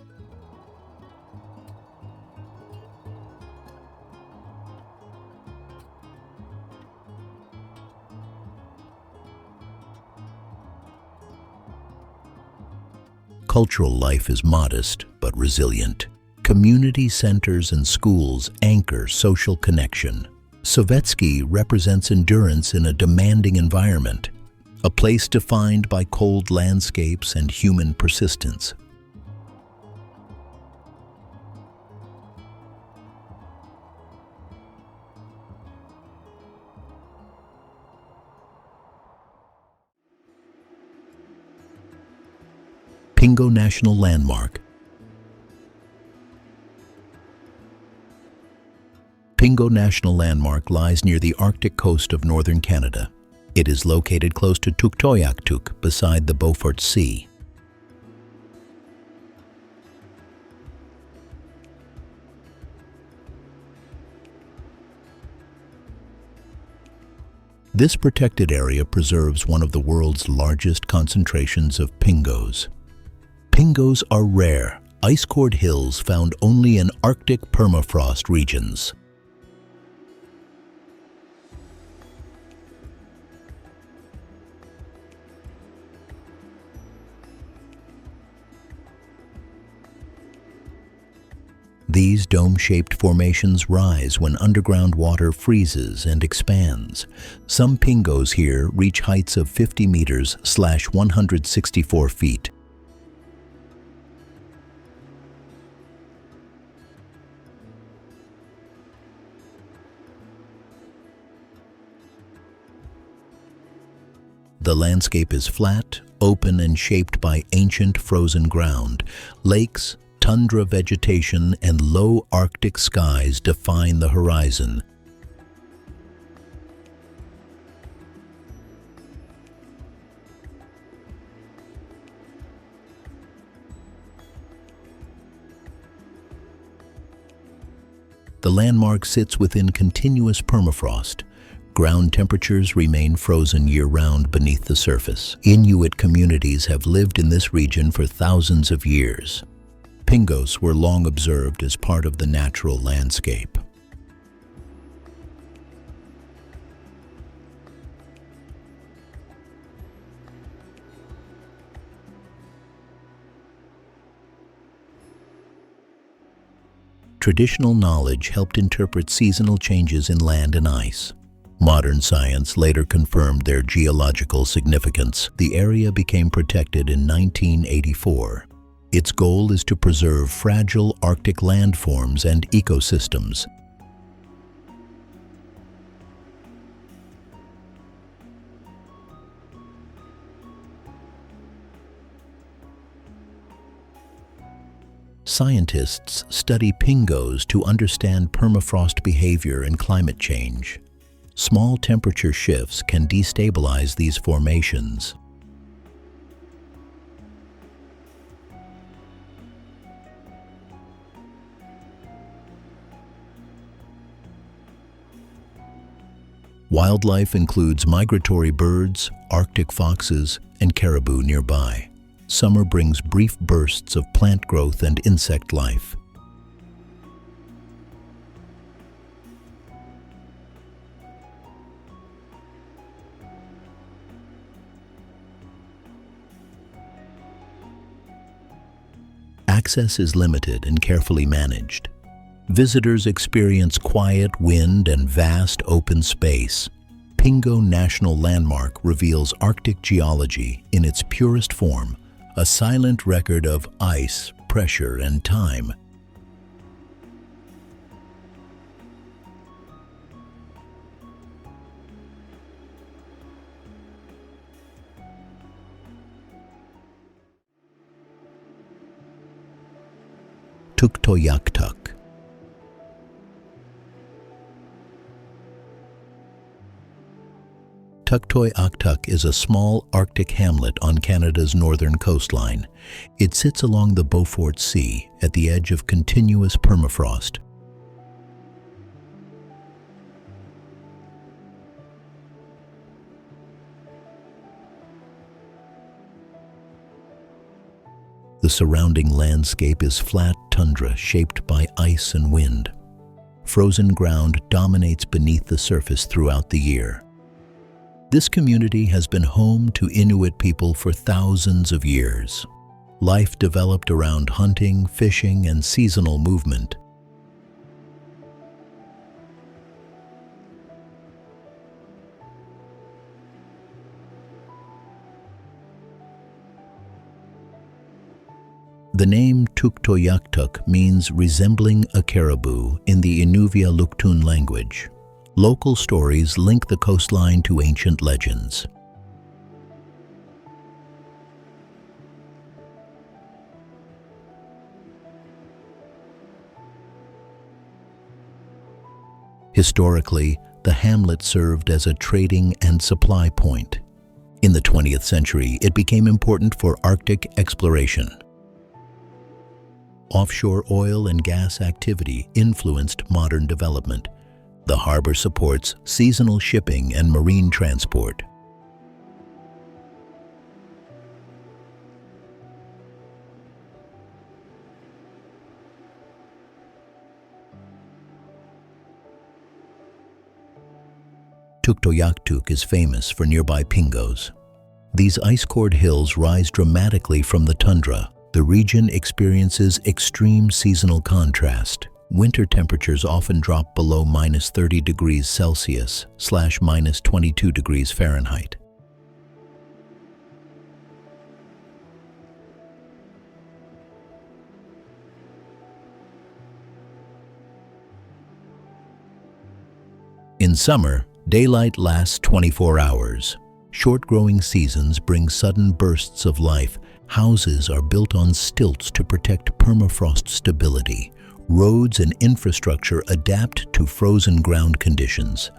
Cultural life is modest but resilient. Community centers and schools anchor social connection. Sovetski represents endurance in a demanding environment, a place defined by cold landscapes and human persistence. Pingo National Landmark. Pingo National Landmark lies near the Arctic coast of northern Canada. It is located close to Tuktoyaktuk, beside the Beaufort Sea. This protected area preserves one of the world's largest concentrations of pingos. Pingos are rare, ice-cored hills found only in Arctic permafrost regions. These dome-shaped formations rise when underground water freezes and expands. Some pingos here reach heights of 50 meters / 164 feet. The landscape is flat, open, and shaped by ancient frozen ground. Lakes, tundra vegetation, and low Arctic skies define the horizon. The landmark sits within continuous permafrost. Ground temperatures remain frozen year-round beneath the surface. Inuit communities have lived in this region for thousands of years. Pingos were long observed as part of the natural landscape. Traditional knowledge helped interpret seasonal changes in land and ice. Modern science later confirmed their geological significance. The area became protected in 1984. Its goal is to preserve fragile Arctic landforms and ecosystems. Scientists study pingos to understand permafrost behavior and climate change. Small temperature shifts can destabilize these formations. Wildlife includes migratory birds, Arctic foxes, and caribou nearby. Summer brings brief bursts of plant growth and insect life. Access is limited and carefully managed. Visitors experience quiet wind and vast open space. Pingo National Landmark reveals Arctic geology in its purest form, a silent record of ice, pressure, and time. Tuktoyaktuk. Tuktoyaktuk is a small Arctic hamlet on Canada's northern coastline. It sits along the Beaufort Sea at the edge of continuous permafrost. The surrounding landscape is flat tundra shaped by ice and wind. Frozen ground dominates beneath the surface throughout the year. This community has been home to Inuit people for thousands of years. Life developed around hunting, fishing, and seasonal movement. The name Tuktoyaktuk means resembling a caribou in the Inuvialuktun language. Local stories link the coastline to ancient legends. Historically, the hamlet served as a trading and supply point. In the 20th century, it became important for Arctic exploration. Offshore oil and gas activity influenced modern development. The harbor supports seasonal shipping and marine transport. Tuktoyaktuk is famous for nearby Pingos. These ice-cored hills rise dramatically from the tundra. The region experiences extreme seasonal contrast. Winter temperatures often drop below -30 degrees Celsius / -22 degrees Fahrenheit. In summer, daylight lasts 24 hours. Short growing seasons bring sudden bursts of life. Houses are built on stilts to protect permafrost stability. Roads and infrastructure adapt to frozen ground conditions.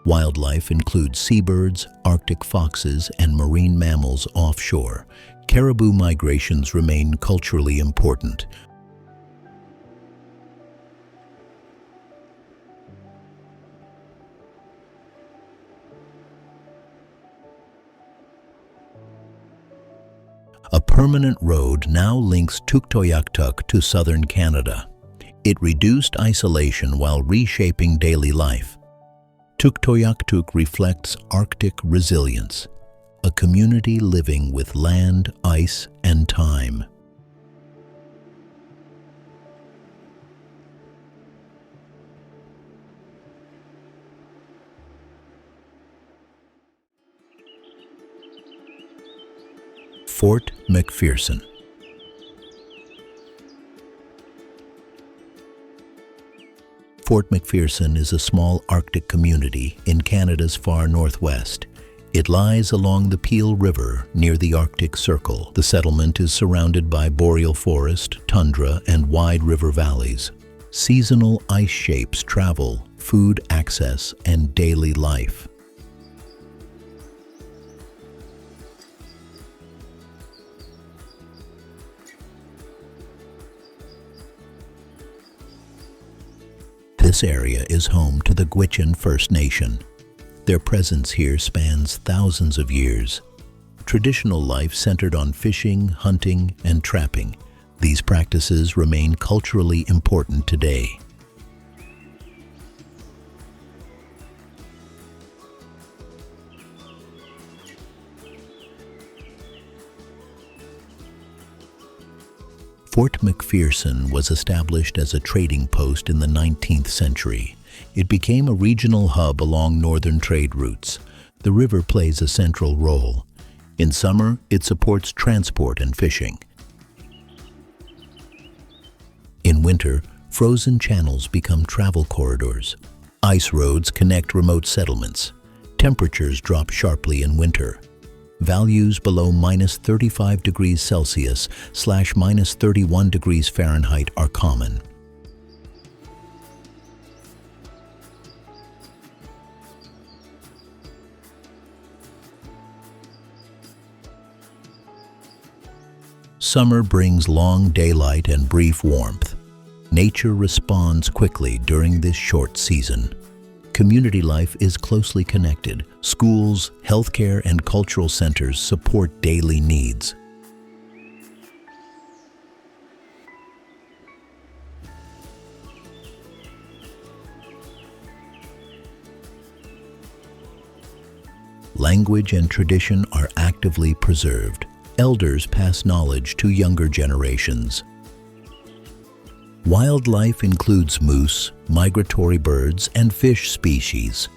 Wildlife includes seabirds, Arctic foxes, and marine mammals offshore. Caribou migrations remain culturally important. A permanent road now links Tuktoyaktuk to southern Canada. It reduced isolation while reshaping daily life. Tuktoyaktuk reflects Arctic resilience, a community living with land, ice, and time. Fort McPherson. Fort McPherson is a small Arctic community in Canada's far northwest. It lies along the Peel River near the Arctic Circle. The settlement is surrounded by boreal forest, tundra, and wide river valleys. Seasonal ice shapes travel, food access, and daily life. This area is home to the Gwich'in First Nation. Their presence here spans thousands of years. Traditional life centered on fishing, hunting, and trapping. These practices remain culturally important today. Fort McPherson was established as a trading post in the 19th century. It became a regional hub along northern trade routes. The river plays a central role. In summer, it supports transport and fishing. In winter, frozen channels become travel corridors. Ice roads connect remote settlements. Temperatures drop sharply in winter. Values below -35 degrees Celsius / -31 degrees Fahrenheit are common. Summer brings long daylight and brief warmth. Nature responds quickly during this short season. Community life is closely connected. Schools, healthcare, and cultural centers support daily needs. Language and tradition are actively preserved. Elders pass knowledge to younger generations. Wildlife includes moose, migratory birds, and fish species.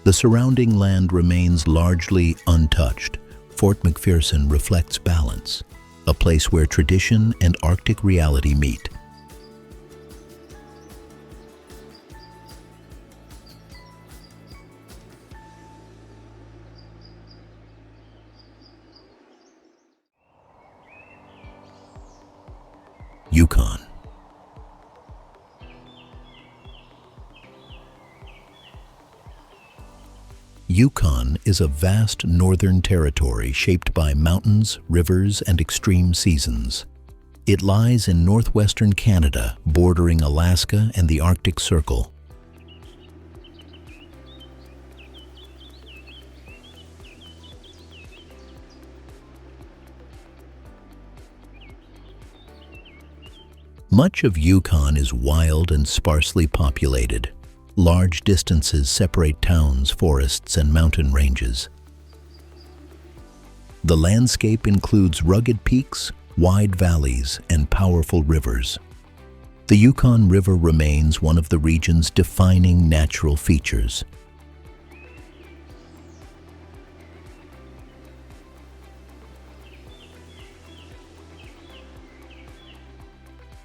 The surrounding land remains largely untouched. Fort McPherson reflects balance, a place where tradition and Arctic reality meet. Yukon. Yukon is a vast northern territory shaped by mountains, rivers, and extreme seasons. It lies in northwestern Canada, bordering Alaska and the Arctic Circle. Much of Yukon is wild and sparsely populated. Large distances separate towns, forests, and mountain ranges. The landscape includes rugged peaks, wide valleys, and powerful rivers. The Yukon River remains one of the region's defining natural features.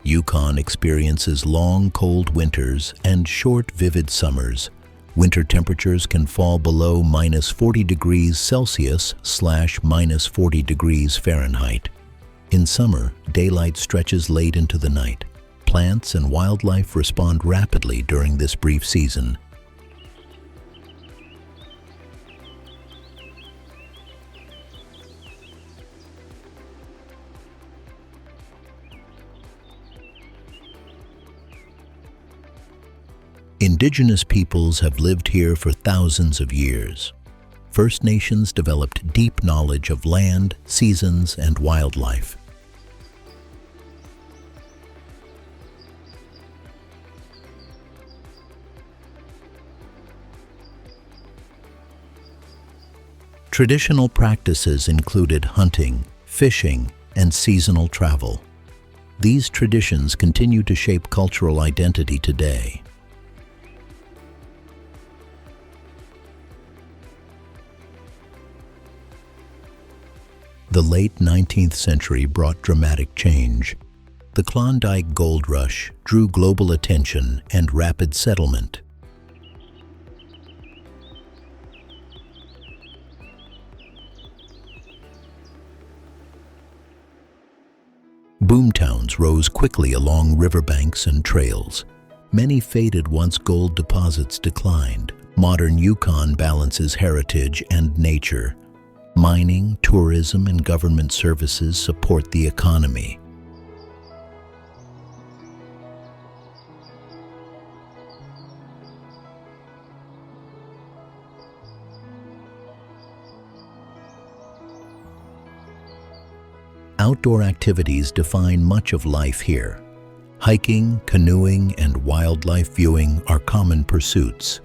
Yukon experiences long, cold winters and short, vivid summers. Winter temperatures can fall below -40 degrees Celsius / -40 degrees Fahrenheit. In summer, daylight stretches late into the night. Plants and wildlife respond rapidly during this brief season. Indigenous peoples have lived here for thousands of years. First Nations developed deep knowledge of land, seasons, and wildlife. Traditional practices included hunting, fishing, and seasonal travel. These traditions continue to shape cultural identity today. The late 19th century brought dramatic change. The Klondike Gold Rush drew global attention and rapid settlement. Boomtowns rose quickly along riverbanks and trails. Many faded once gold deposits declined. Modern Yukon balances heritage and nature. Mining, tourism, and government services support the economy. Outdoor activities define much of life here. Hiking, canoeing, and wildlife viewing are common pursuits.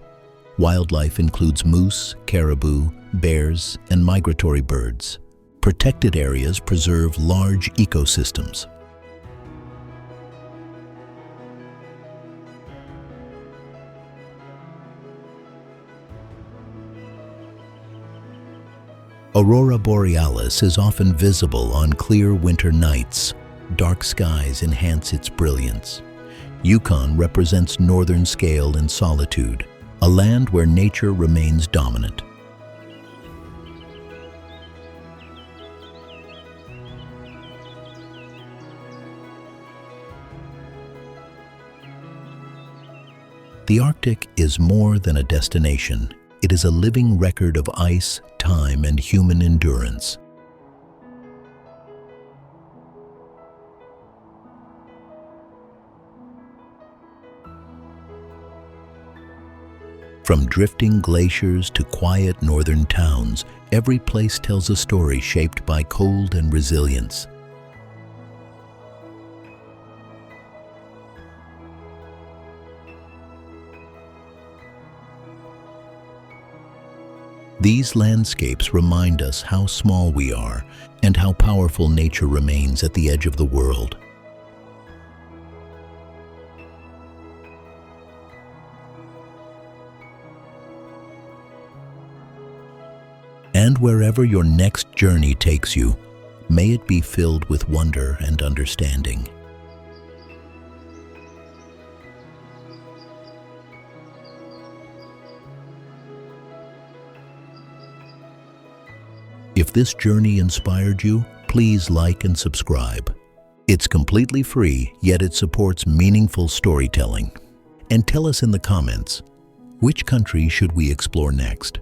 Wildlife includes moose, caribou, bears, and migratory birds. Protected areas preserve large ecosystems. Aurora borealis is often visible on clear winter nights. Dark skies enhance its brilliance. Yukon represents northern scale and solitude, a land where nature remains dominant. The Arctic is more than a destination. It is a living record of ice, time, and human endurance. From drifting glaciers to quiet northern towns, every place tells a story shaped by cold and resilience. These landscapes remind us how small we are and how powerful nature remains at the edge of the world. And wherever your next journey takes you, may it be filled with wonder and understanding. If this journey inspired you, please like and subscribe. It's completely free, yet it supports meaningful storytelling. And tell us in the comments, which country should we explore next?